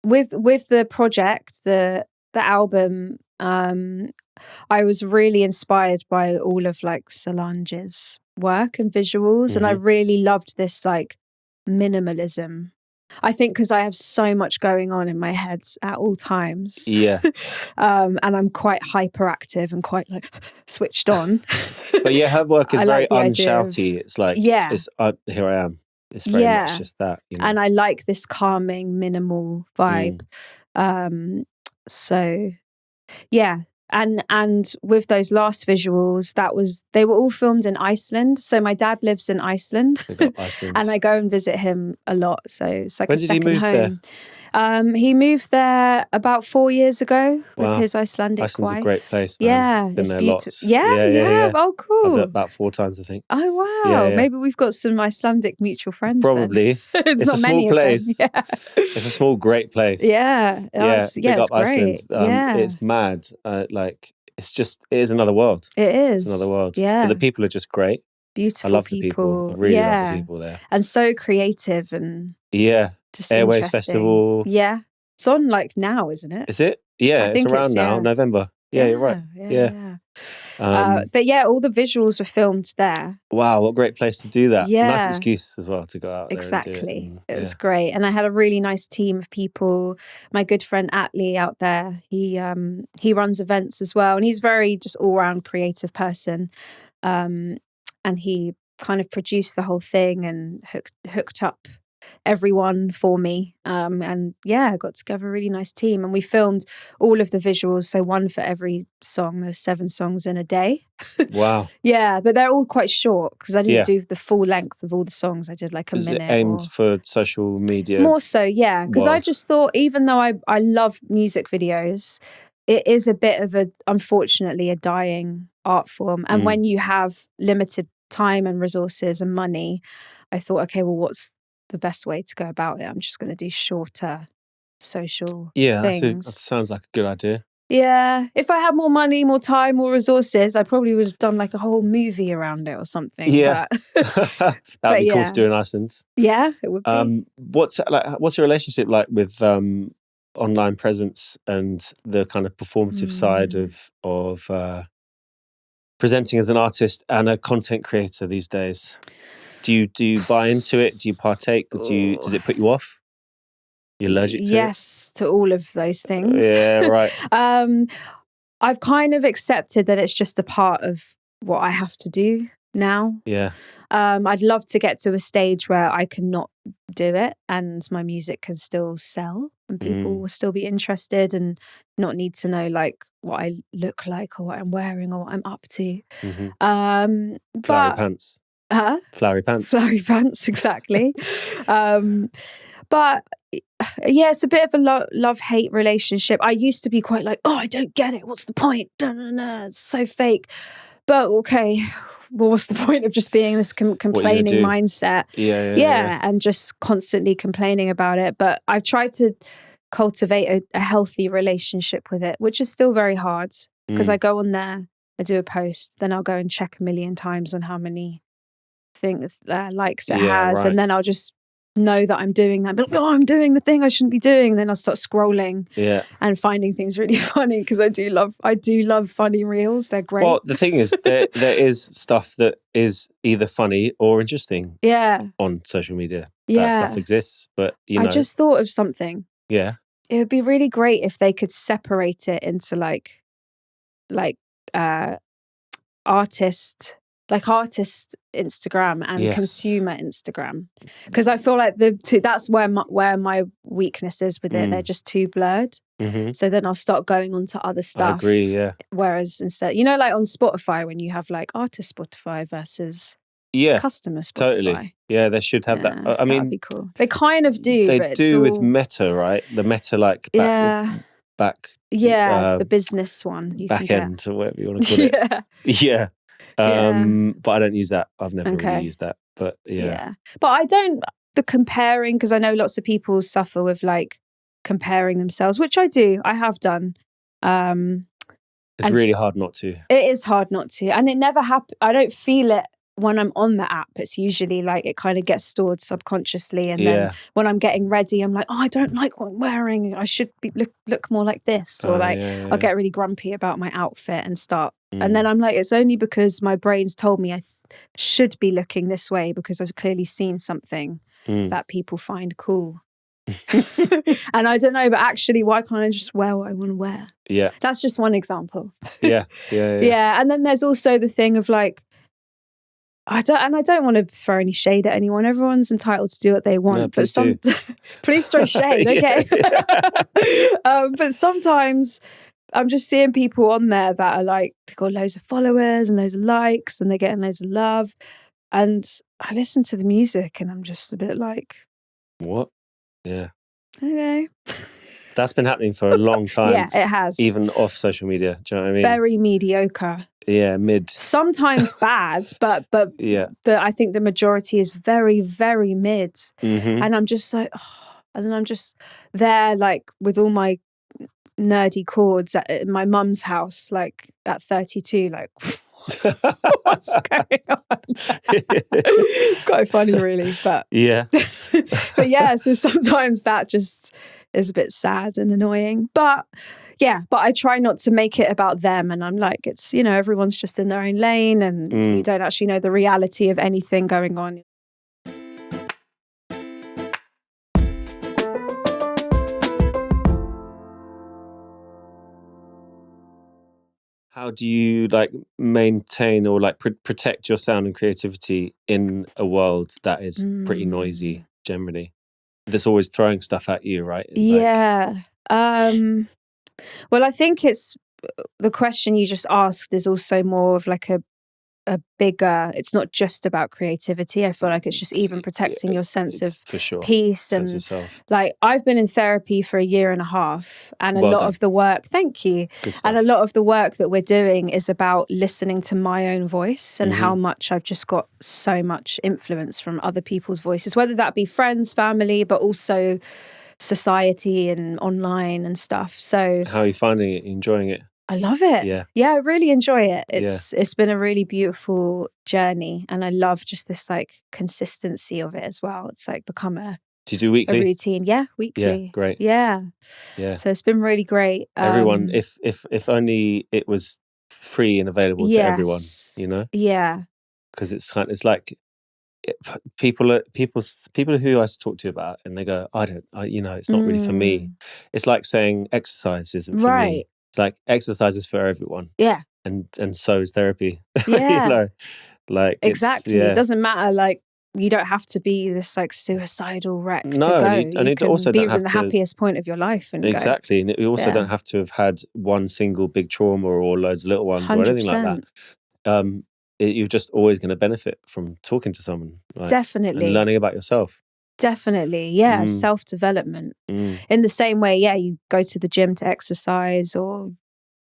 With the project, the album, I was really inspired by all of like Solange's work and visuals, and I really loved this like minimalism. I think because I have so much going on in my head at all times. Yeah. And I'm quite hyperactive and quite like switched on. But yeah, her work is very unshouty. It's like, here I am. It's very much just that. You know? And I like this calming, minimal vibe. So, yeah. And with those last visuals, they were all filmed in Iceland. So my dad lives in Iceland, and I go and visit him a lot. So it's like a second home. When did he move there? He moved there about 4 years ago with his Icelandic wife. Iceland's a great place, man. Yeah, it's beautiful. Yeah. Oh, cool. About 4 times, I think. Oh, wow. Yeah. Maybe we've got some Icelandic mutual friends. Probably. It's not a many small place. Of them. Yeah. It's a small, great place. Yeah. Big up Iceland. It's mad. It is another world. It is. It's another world. Yeah. But the people are just great. Beautiful I love the people. I really love the people there. And so creative and just Airways Festival. Yeah. It's on like now, isn't it? Is it? Yeah, it's around now, November. Yeah, you're right. Yeah. But yeah, all the visuals were filmed there. Wow, what a great place to do that. Yeah. Nice excuse as well to go out there. Exactly. It was great. And I had a really nice team of people. My good friend Atlee out there, he runs events as well. And he's very just all-round creative person. And he kind of produced the whole thing and hooked up everyone for me. And I got together a really nice team, and we filmed all of the visuals. So one for every song. There's 7 songs in a day. Wow. Yeah, but they're all quite short because I didn't do the full length of all the songs. I did like a minute. It aimed for social media? More so, yeah. Because I just thought, even though I love music videos, it is a bit of unfortunately a dying art form. And when you have limited time and resources and money, I thought, okay, well, what's the best way to go about it? I'm just going to do shorter social things. That sounds like a good idea. Yeah. If I had more money, more time, more resources, I probably would have done like a whole movie around it or something. Yeah. That'd be cool to do in Iceland. Yeah, it would be. What's your relationship like with online presence and the kind of performative side of presenting as an artist and a content creator these days? Do you buy into it? Do you partake? Does it put you off? You're allergic to it? Yes, to all of those things. Yeah, right. I've kind of accepted that it's just a part of what I have to do now. Yeah. I'd love to get to a stage where I can not do it and my music can still sell and people will still be interested and not need to know like what I look like or what I'm wearing or what I'm up to. Flowery pants. Flowery pants. Flowery pants, exactly. But yeah, it's a bit of a love-hate relationship. I used to be quite like, oh, I don't get it. What's the point? It's so fake. But okay, well, what's the point of just being this complaining mindset? Yeah, and just constantly complaining about it. But I've tried to cultivate a healthy relationship with it, which is still very hard because I go on there, I do a post, then I'll go and check a million times on how many things likes it has, and then I'll just know that I'm doing that, but I'm doing the thing I shouldn't be doing. Then I'll start scrolling and finding things really funny because I do love funny reels. They're great. Well, the thing is, there is stuff that is either funny or interesting on social media. That stuff exists, but I just thought of something. Yeah. It would be really great if they could separate it into like artist Instagram and consumer Instagram, because I feel like the two, that's where my weakness is with it. They're just too blurred. So then I'll start going on to other stuff. I agree, yeah. Whereas instead, like on Spotify, when you have like artist Spotify versus customer Spotify. Totally. Yeah, they should have that. I mean, that'd be cool. They kind of do. They do with Meta, right? The Meta back. The business one. You back can end or whatever you want to call it. Yeah. But I don't use that. I've never really used that. But But I don't. The comparing, because I know lots of people suffer with like comparing themselves, which I do. I have done. It's really hard not to. It is hard not to, and it never happens. I don't feel it when I'm on the app. It's usually like it kind of gets stored subconsciously, and then when I'm getting ready, I'm like, oh, I don't like what I'm wearing. I should be look more like this, or I'll get really grumpy about my outfit and start. And then I'm like, it's only because my brain's told me I should be looking this way because I've clearly seen something that people find cool. And I don't know, but actually, why can't I just wear what I want to wear? Yeah, that's just one example. Yeah. And then there's also the thing of like, I don't want to throw any shade at anyone. Everyone's entitled to do what they want. No, but please throw shade, okay? But sometimes I'm just seeing people on there that are like, they've got loads of followers and loads of likes and they're getting loads of love. And I listen to the music and I'm just a bit like, what? Yeah. Okay. That's been happening for a long time. Yeah, it has. Even off social media. Do you know what I mean? Very mediocre. Yeah, mid. Sometimes bad, but I think the majority is very, very mid. Mm-hmm. And I'm just like, and then I'm just there like with all my nerdy chords at my mum's house, like at 32, like what's going on? It's quite funny, really, but but yeah. So sometimes that just is a bit sad and annoying, but I try not to make it about them. And I'm like, it's everyone's just in their own lane, and you don't actually know the reality of anything going on. How do you like maintain or like protect your sound and creativity in a world that is pretty noisy generally? That's always throwing stuff at you, right? Yeah. Well, I think it's the question you just asked is also more of like a bigger, it's not just about creativity. I feel like it's just even protecting your sense of peace and sense of self. Like I've been in therapy for 1.5 years, and a lot of the work, thank you, and a lot of the work that we're doing is about listening to my own voice and how much I've just got so much influence from other people's voices, whether that be friends, family, but also society and online and stuff. So how are you finding it? Enjoying it? I love it. Yeah, I really enjoy it. It's been a really beautiful journey, and I love just this like consistency of it as well. It's like become a weekly? A routine. Yeah, weekly. Yeah, great. Yeah. So it's been really great. Everyone, if only it was free and available to everyone, Yeah. Because it's like people who I talk to about, and they go, it's not really for me. It's like saying exercise isn't for me. It's like exercise is for everyone. Yeah. And so is therapy. Yeah. Like exactly. It doesn't matter. Like you don't have to be this like suicidal wreck to go. And you can also be don't have in the to, happiest point of your life and exactly. go. And you also don't have to have had one single big trauma or loads of little ones 100%. Or anything like that. You're just always going to benefit from talking to someone. Definitely. And learning about yourself. Definitely. Yeah. Self-development. In the same way, you go to the gym to exercise, or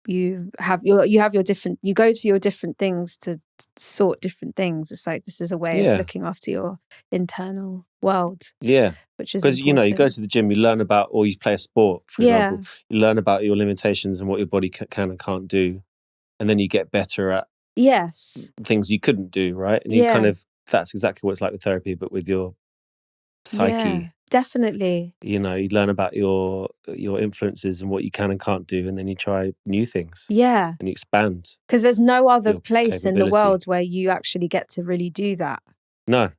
you go to your different things to sort different things. It's like this is a way of looking after your internal world. Yeah. Which is because you go to the gym, you learn about, or you play a sport, for example, you learn about your limitations and what your body can and can't do, and then you get better at things you couldn't do, right? And you kind of, that's exactly what it's like with therapy, but with your psyche. Yeah, definitely. You learn about your influences and what you can and can't do, and then you try new things. Yeah. And you expand. Because there's no other place in the world where you actually get to really do that. No.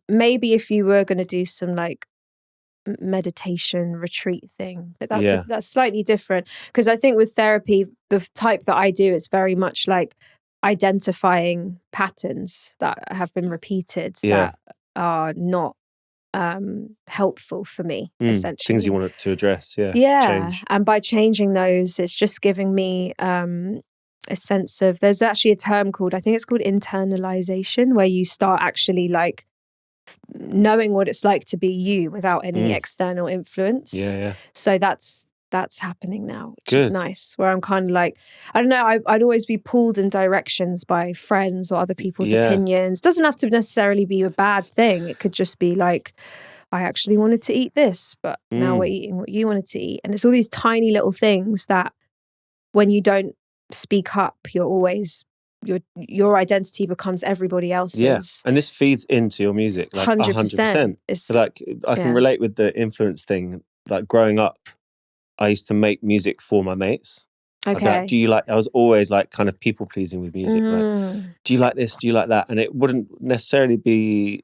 Maybe if you were going to do some like meditation retreat thing, but that's slightly different. Because I think with therapy, the type that I do, it's very much like identifying patterns that have been repeated that are not helpful for me, essentially. Things you want to address, change. And by changing those, it's just giving me a sense of, there's actually a term called, I think it's called internalization, where you start actually like knowing what it's like to be you without any external influence. Yeah. So that's that's happening now, which is nice. Where I'm kind of like, I don't know, I'd always be pulled in directions by friends or other people's opinions. Doesn't have to necessarily be a bad thing. It could just be like, I actually wanted to eat this, but now we're eating what you wanted to eat. And it's all these tiny little things that when you don't speak up, you're always, your identity becomes everybody else's. Yeah, and this feeds into your music, like 100%. So like, I can relate with the influence thing. Like growing up, I used to make music for my mates. Okay. Like, do you like? I was always like kind of people pleasing with music. Like, do you like this? Do you like that? And it wouldn't necessarily be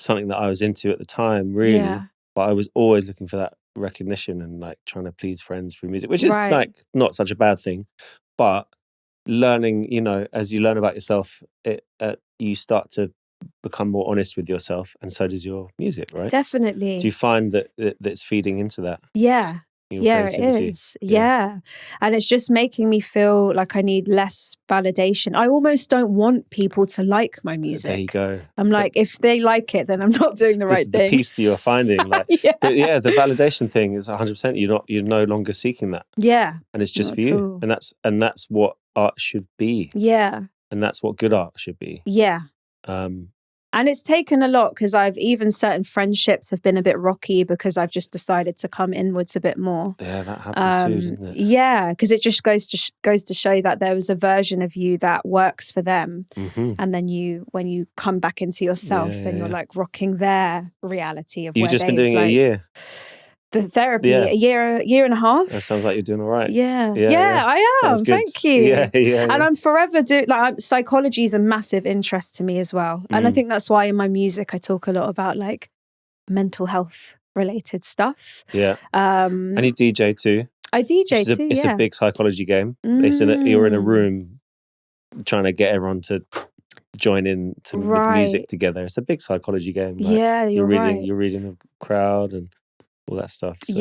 something that I was into at the time, really. Yeah. But I was always looking for that recognition and like trying to please friends through music, which is like not such a bad thing. But learning, you know, as you learn about yourself, you start to become more honest with yourself, and so does your music, right? Definitely. Do you find that it's feeding into that? Yeah. Yeah, it is. Yeah. And it's just making me feel like I need less validation. I almost don't want people to like my music. There you go. I'm like, if they like it, then I'm not doing the right thing. The piece you're finding. Like, the validation thing is 100%. You're no longer seeking that. Yeah. And it's just for you. And that's what art should be. Yeah. And that's what good art should be. Yeah. And it's taken a lot, because even certain friendships have been a bit rocky because I've just decided to come inwards a bit more. Yeah, that happens too, doesn't it? Yeah, because it just goes to show that there was a version of you that works for them. Mm-hmm. And then when you come back into yourself, then you're like rocking their reality of You've just been doing it a year. The therapy, a year and a half. That sounds like you're doing all right. Yeah, I am. Thank you. Yeah. And I'm forever psychology is a massive interest to me as well. And I think that's why in my music I talk a lot about like mental health related stuff. Yeah. And you DJ too. I DJ too. It's a big psychology game. You're in a room trying to get everyone to join in with music together. It's a big psychology game. Like, you're reading the crowd and all that stuff. So,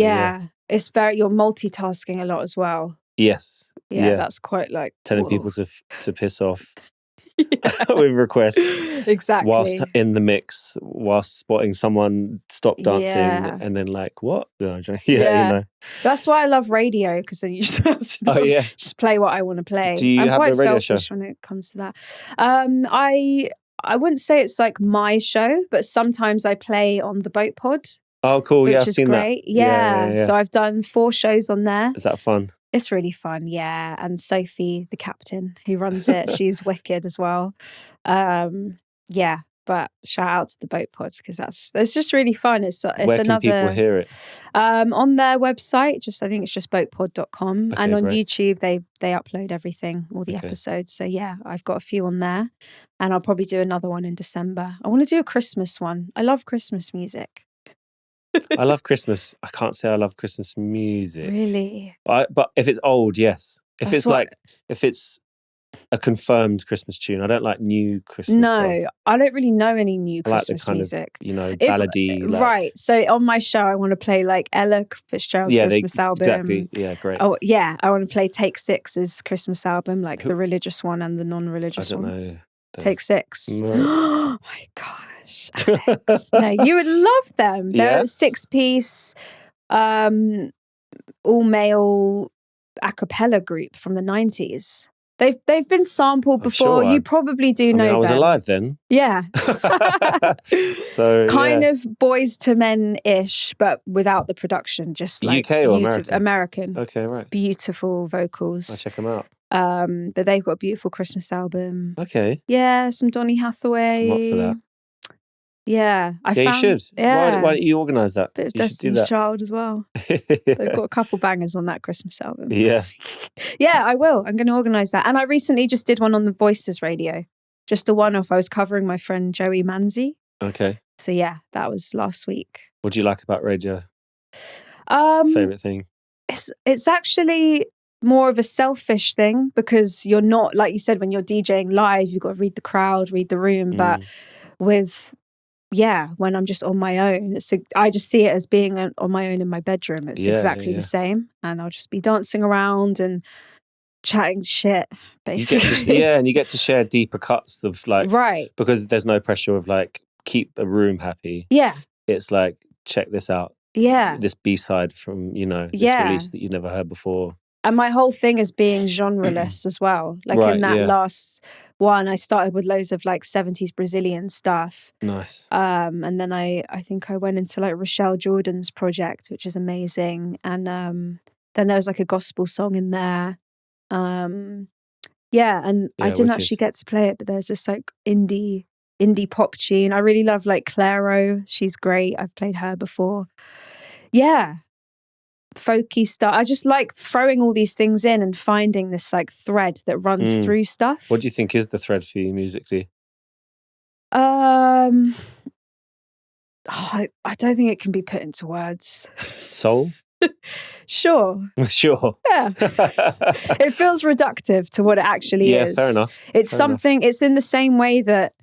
it's you're multitasking a lot as well. Yes. Yeah, that's quite like telling people to piss off with requests. Exactly. Whilst in the mix, whilst spotting someone stop dancing, and then like, what? No, you know. That's why I love radio, because then you just have to just play what I want to play. Do you have quite a radio selfish show when it comes to that. I wouldn't say it's like my show, but sometimes I play on the Boat Pod. Oh, cool. Which I've is seen great. that. Yeah. So I've done 4 shows on there. Is that fun? It's really fun, yeah. And Sophie, the captain who runs it, she's wicked as well. But shout out to the Boat Pod, because it's just really fun. It's Where can people hear it? On their website, I think it's just boatpod.com. Okay, and on great. YouTube, they upload everything, all the episodes. So yeah, I've got a few on there, and I'll probably do another one in December. I want to do a Christmas one. I love Christmas music. I love Christmas. I can't say I love Christmas music. Really? But if it's old, yes. If it's a confirmed Christmas tune, I don't like new Christmas stuff. I don't really know any new Christmas like the kind music. Of, ballady. Right. So on my show, I want to play like Ella Fitzgerald's Christmas album. Exactly. Yeah, great. Oh, yeah. I want to play Take Six's Christmas album, like the religious one and the non-religious one. I don't know. Take Six. No. Oh my gosh, Alex. No, you would love them. They're a 6-piece, all-male a cappella group from the 90s. They've been sampled before. Sure, you probably do know them. I was alive then. Yeah. So kind of Boys to Men-ish, but without the production. Just like UK or American? American. Okay, right. Beautiful vocals. I'll check them out. But they've got a beautiful Christmas album. Okay. Yeah, some Donny Hathaway. I'm up for that. Yeah, you should. Yeah. Why don't you organise that? Bit of Destiny's Child as well. They've got a couple bangers on that Christmas album. Yeah. Yeah, I will. I'm going to organise that. And I recently just did one on the Voices radio. Just a one-off. I was covering my friend Joey Manzi. Okay. So yeah, that was last week. What do you like about radio? Favourite thing? It's actually more of a selfish thing, because you're not, like you said, when you're DJing live, you've got to read the crowd, read the room. But when I'm just on my own, I just see it as being on my own in my bedroom. It's exactly the same. And I'll just be dancing around and chatting shit, basically. And you get to share deeper cuts of like, right. Because there's no pressure of like, keep the room happy. Yeah. It's like, check this out. this B-side from, this release that you never heard before. And my whole thing is being genreless as well. Like in that last one, I started with loads of like 70s Brazilian stuff. Nice. And then I think I went into like Rochelle Jordan's project, which is amazing. And then there was like a gospel song in there. I didn't actually get to play it, but there's this like indie pop tune. I really love like Clairo. She's great. I've played her before. Yeah. Folky stuff. I just like throwing all these things in and finding this like thread that runs through stuff. What do you think is the thread for you musically? I don't think it can be put into words. Soul? Sure. Yeah. It feels reductive to what it actually is. Yeah, fair enough. It's something. It's in the same way that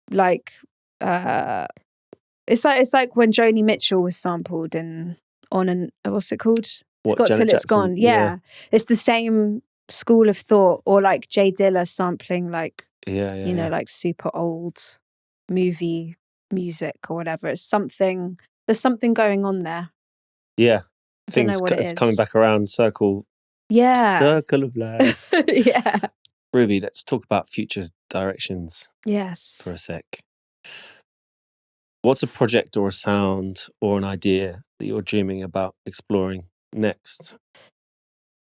like it's like when Joni Mitchell was sampled in what's it called? Got Janet Till It's Jackson? Gone. Yeah. It's the same school of thought. Or like Jay Dilla sampling like like super old movie music or whatever. It's something. There's something going on there. Yeah. Things it's coming back around. Circle of life. Yeah. Ruby, let's talk about future directions. Yes. For a sec. What's a project or a sound or an idea that you're dreaming about exploring next?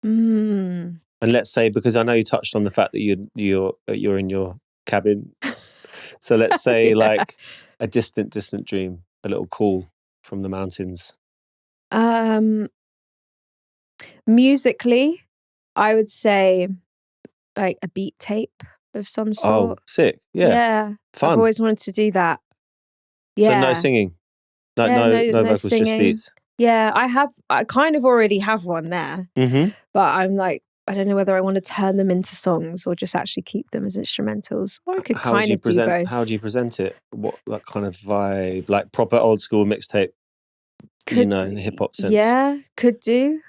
And let's say, because I know you touched on the fact that you're in your cabin. So let's say like a distant dream, a little call from the mountains. Musically, I would say like a beat tape of some sort. Oh, sick. Yeah. Fun. I've always wanted to do that. Yeah. So no singing? No vocals, singing. Just beats? Yeah, I kind of already have one there. Mm-hmm. But I'm like, I don't know whether I want to turn them into songs or just actually keep them as instrumentals. Or I could kind of do both. How do you present it? What that kind of vibe? Like proper old school mixtape, in the hip hop sense? Yeah, could do.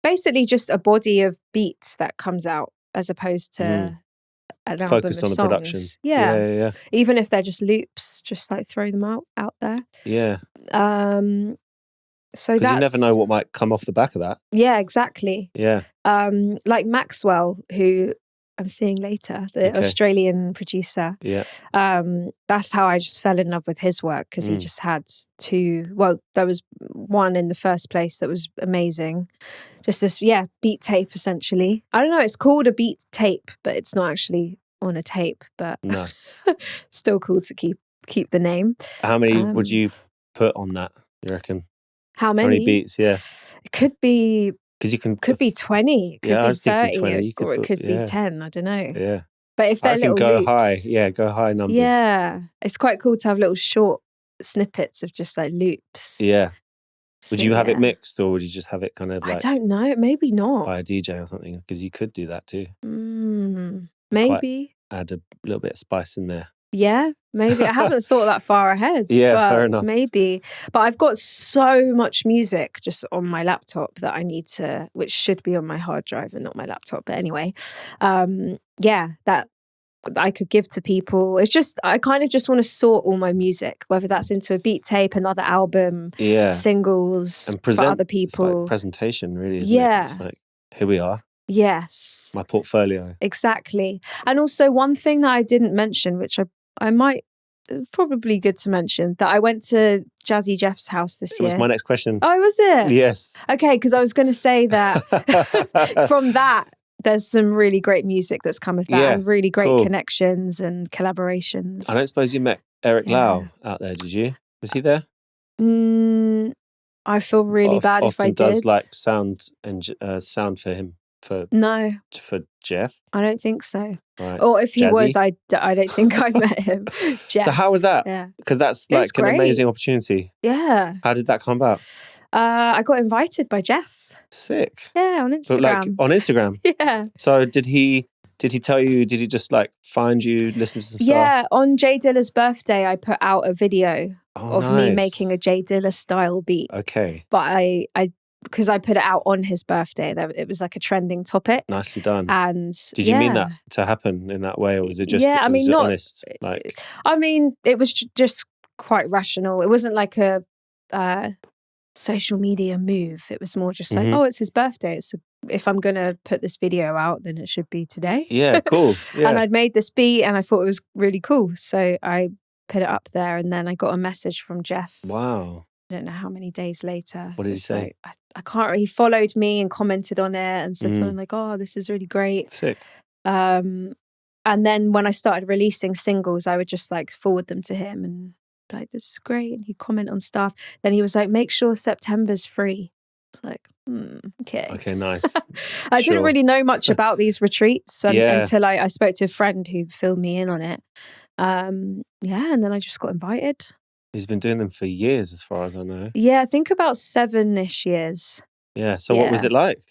Basically just a body of beats that comes out as opposed to an album focused of on the songs. production. Yeah. Even if they're just loops, just like throw them out there. Yeah. So because you never know what might come off the back of that. Yeah, exactly. Yeah. Like Maxwell, who I'm seeing later, the Australian producer. Yeah. That's how I just fell in love with his work, because he just had there was one in the first place that was amazing. Just this, beat tape essentially. I don't know, it's called a beat tape, but it's not actually on a tape, but no. Still cool to keep the name. How many would you put on that, you reckon? How many? How many beats, yeah. It could be, because you can could be 20, could be 30, 20. or it could be 10, I don't know. Yeah. But if they're little go loops, high, go high numbers. Yeah. It's quite cool to have little short snippets of just like loops. Yeah. So, would you have it mixed, or would you just have it kind of like, I don't know, maybe not. By a DJ or something? Because you could do that too. Maybe. Add a little bit of spice in there. Yeah, maybe. I haven't thought that far ahead. Yeah, fair enough. Maybe. But I've got so much music just on my laptop that I need to, which should be on my hard drive and not my laptop. But anyway, that I could give to people. It's just, I kind of just want to sort all my music, whether that's into a beat tape, another album, singles, and for other people. It's like presentation, really, isn't it? It's like, here we are. Yes. My portfolio. Exactly. And also one thing that I didn't mention, which I might, probably good to mention, that I went to Jazzy Jeff's house this year. That was my next question. Oh, was it? Yes. Okay, because I was going to say that from that, there's some really great music that's come of that, and really great connections and collaborations. I don't suppose you met Eric Lau out there, did you? Was he there? I feel really bad if I did. Often does like sound for him. No. For Jeff? I don't think so. Right. Or if he was, I don't think I met him. Jeff. So how was that? Yeah. Because that's like an amazing opportunity. Yeah. How did that come about? I got invited by Jeff. Sick. Yeah, on Instagram. But like on Instagram? Yeah. So did he tell you, did he just like find you, listen to some stuff? Yeah, on Jay Dilla's birthday, I put out a video of me making a Jay Dilla style beat. Okay. But I because I put it out on his birthday, it was like a trending topic. Nicely done. And did you mean that to happen in that way, or was it just not honest? Like, I mean, it was just quite rational. It wasn't like a social media move. It was more just like, oh, it's his birthday. If I'm going to put this video out, then it should be today. Yeah, cool. Yeah. And I'd made this beat and I thought it was really cool. So I put it up there, and then I got a message from Jeff. Wow. I don't know how many days later. What did he say? Like, I can't. He followed me and commented on it and said something like, "Oh, this is really great." Sick. And then when I started releasing singles, I would just like forward them to him and like, "This is great," and he'd comment on stuff. Then he was like, "Make sure September's free." It's like, okay. Okay, nice. I didn't really know much about these retreats until I spoke to a friend who filled me in on it. And then I just got invited. He's been doing them for years, as far as I know. Yeah, I think about 7-ish years. Yeah. So what was it like?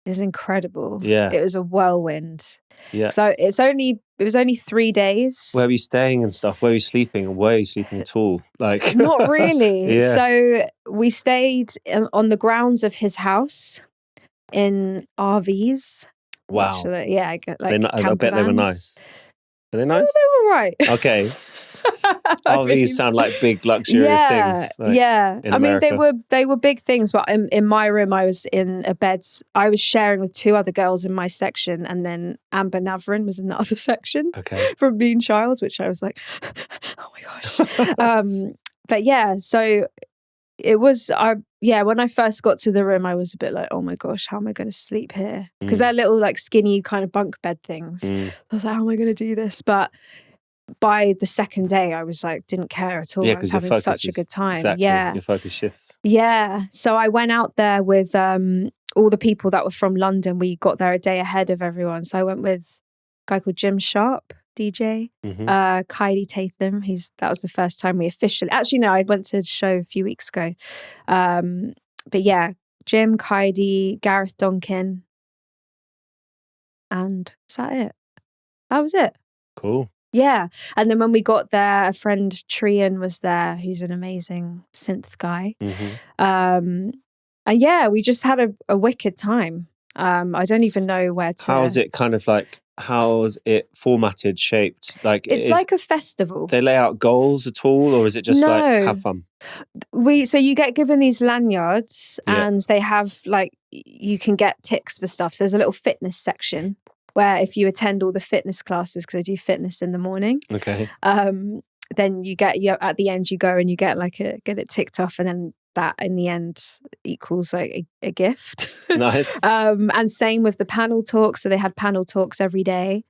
It was incredible. Yeah. It was a whirlwind. Yeah. So it was only 3 days. Where were you staying and stuff? Where were you sleeping? And were you sleeping at all? Like, not really. Yeah. So we stayed on the grounds of his house in RVs. Wow. Yeah, I bet they were nice. Were they nice? They were right. Okay. RVs sound like big luxurious things. Like, I mean, they were big things, but in my room, I was in a bed. I was sharing with 2 other girls in my section, and then Amber Navrin was in the other section from Mean Child, which I was like, oh my gosh. But yeah, so it was. When I first got to the room, I was a bit like, oh my gosh, how am I going to sleep here? Because they're little like skinny kind of bunk bed things. I was like, how am I going to do this? But by the second day, I was like, didn't care at all. I was having such a good time. Exactly. Yeah. Your focus shifts. Yeah. So I went out there with all the people that were from London. We got there a day ahead of everyone. So I went with a guy called Jim Sharp, DJ, Kylie Tatham. That was the first time we officially... Actually, no, I went to a show a few weeks ago. But yeah, Jim, Kylie, Gareth Donkin. And was that it? That was it. Cool. Yeah. And then when we got there, a friend Trian was there, who's an amazing synth guy. And yeah, we just had a wicked time. I don't even know where to... How's it formatted, shaped? Like it's like a festival. They lay out goals at all, or is it just like have fun? So you get given these lanyards and they have like, you can get ticks for stuff. So there's a little fitness section where if you attend all the fitness classes, because they do fitness in the morning, then you at the end you go and you get it ticked off, and then that in the end equals like a gift. Nice. And same with the panel talks. So they had panel talks every day.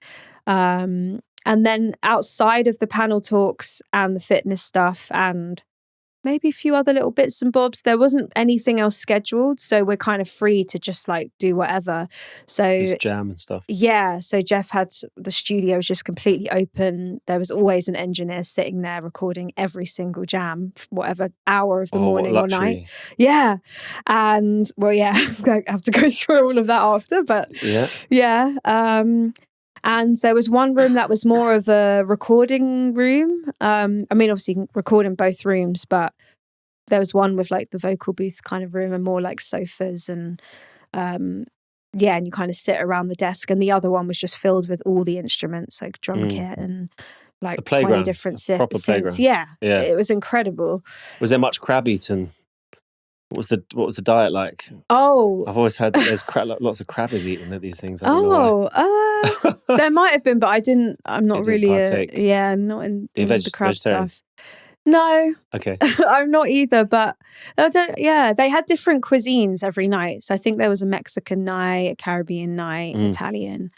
And then outside of the panel talks and the fitness stuff and maybe a few other little bits and bobs, there wasn't anything else scheduled. So we're kind of free to just like do whatever. So just jam and stuff. Yeah. So Jeff had the studio was just completely open. There was always an engineer sitting there recording every single jam, whatever hour of the morning or night. Yeah. And well, yeah, I have to go through all of that after, but yeah. And there was one room that was more of a recording room. I mean, obviously you can record in both rooms, but there was one with like the vocal booth kind of room and more like sofas and and you kind of sit around the desk. And the other one was just filled with all the instruments, like drum kit and like 20 different synths. Yeah, it was incredible. Was there much crab eating? What was the diet like? Oh, I've always heard that there's lots of crabbers eating at these things. I don't know. There might have been, but I'm not really not in the crab stuff. No. Okay. I'm not either, but they had different cuisines every night. So I think there was a Mexican night, a Caribbean night, Italian.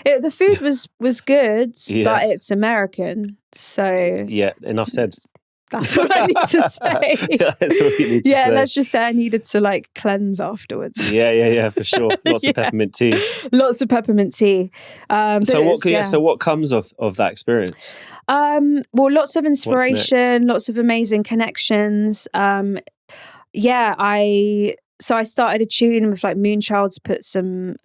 The food was good, but it's American. So yeah, enough said. That's what I need to say. That's what you need to say. Let's just say I needed to like cleanse afterwards. Yeah, for sure. Lots of peppermint tea. Lots of peppermint tea. So what comes of that experience? Well, lots of inspiration, lots of amazing connections. I started a tune with like Moonchild's put some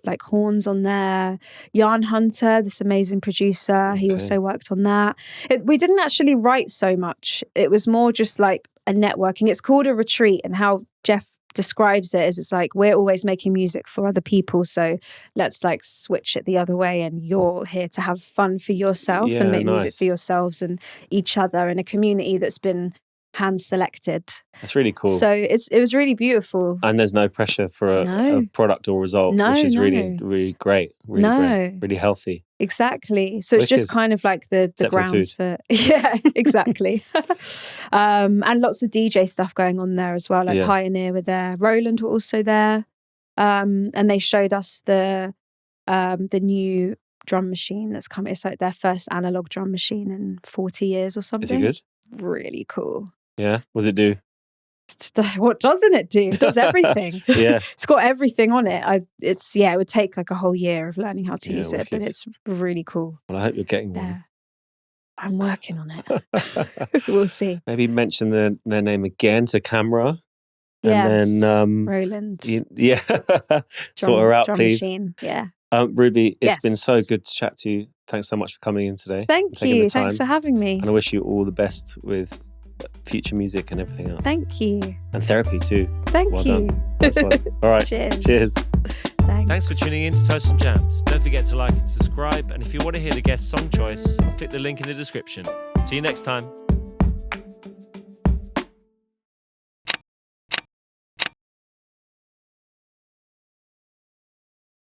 like horns on there. Jan Hunter, this amazing producer, he also worked on that. We didn't actually write so much. It was more just like a networking. It's called a retreat, and how Jeff describes it is it's like we're always making music for other people, so let's like switch it the other way, and you're here to have fun for yourself and make music for yourselves and each other in a community that's been hand selected. That's really cool. So it was really beautiful. And there's no pressure for a product or result, which is really, really great. Really great. Really healthy. Exactly. So it's just kind of like the grounds for yeah, exactly. And lots of DJ stuff going on there as well. Like Pioneer were there. Roland were also there. And they showed us the new drum machine that's come. It's like their first analog drum machine in 40 years or something. Is it good? Really cool. Yeah. What does it do? What doesn't it do? It does everything. Yeah. It's got everything on it. It would take like a whole year of learning how to use it, but it's really cool. Well, I hope you're getting one. I'm working on it. We'll see. Maybe mention their name again to camera. Yes, and then Roland. Yeah. Sort her out, please. Machine. Yeah. Ruby, it's been so good to chat to you. Thanks so much for coming in today. Thank you. Thanks for having me. And I wish you all the best with future music and everything else. Thank you. And therapy too. Thank you. Done. Nice one. All right. Cheers. Thanks for tuning in to Toast and Jams. Don't forget to like and subscribe. And if you want to hear the guest song choice, click the link in the description. See you next time.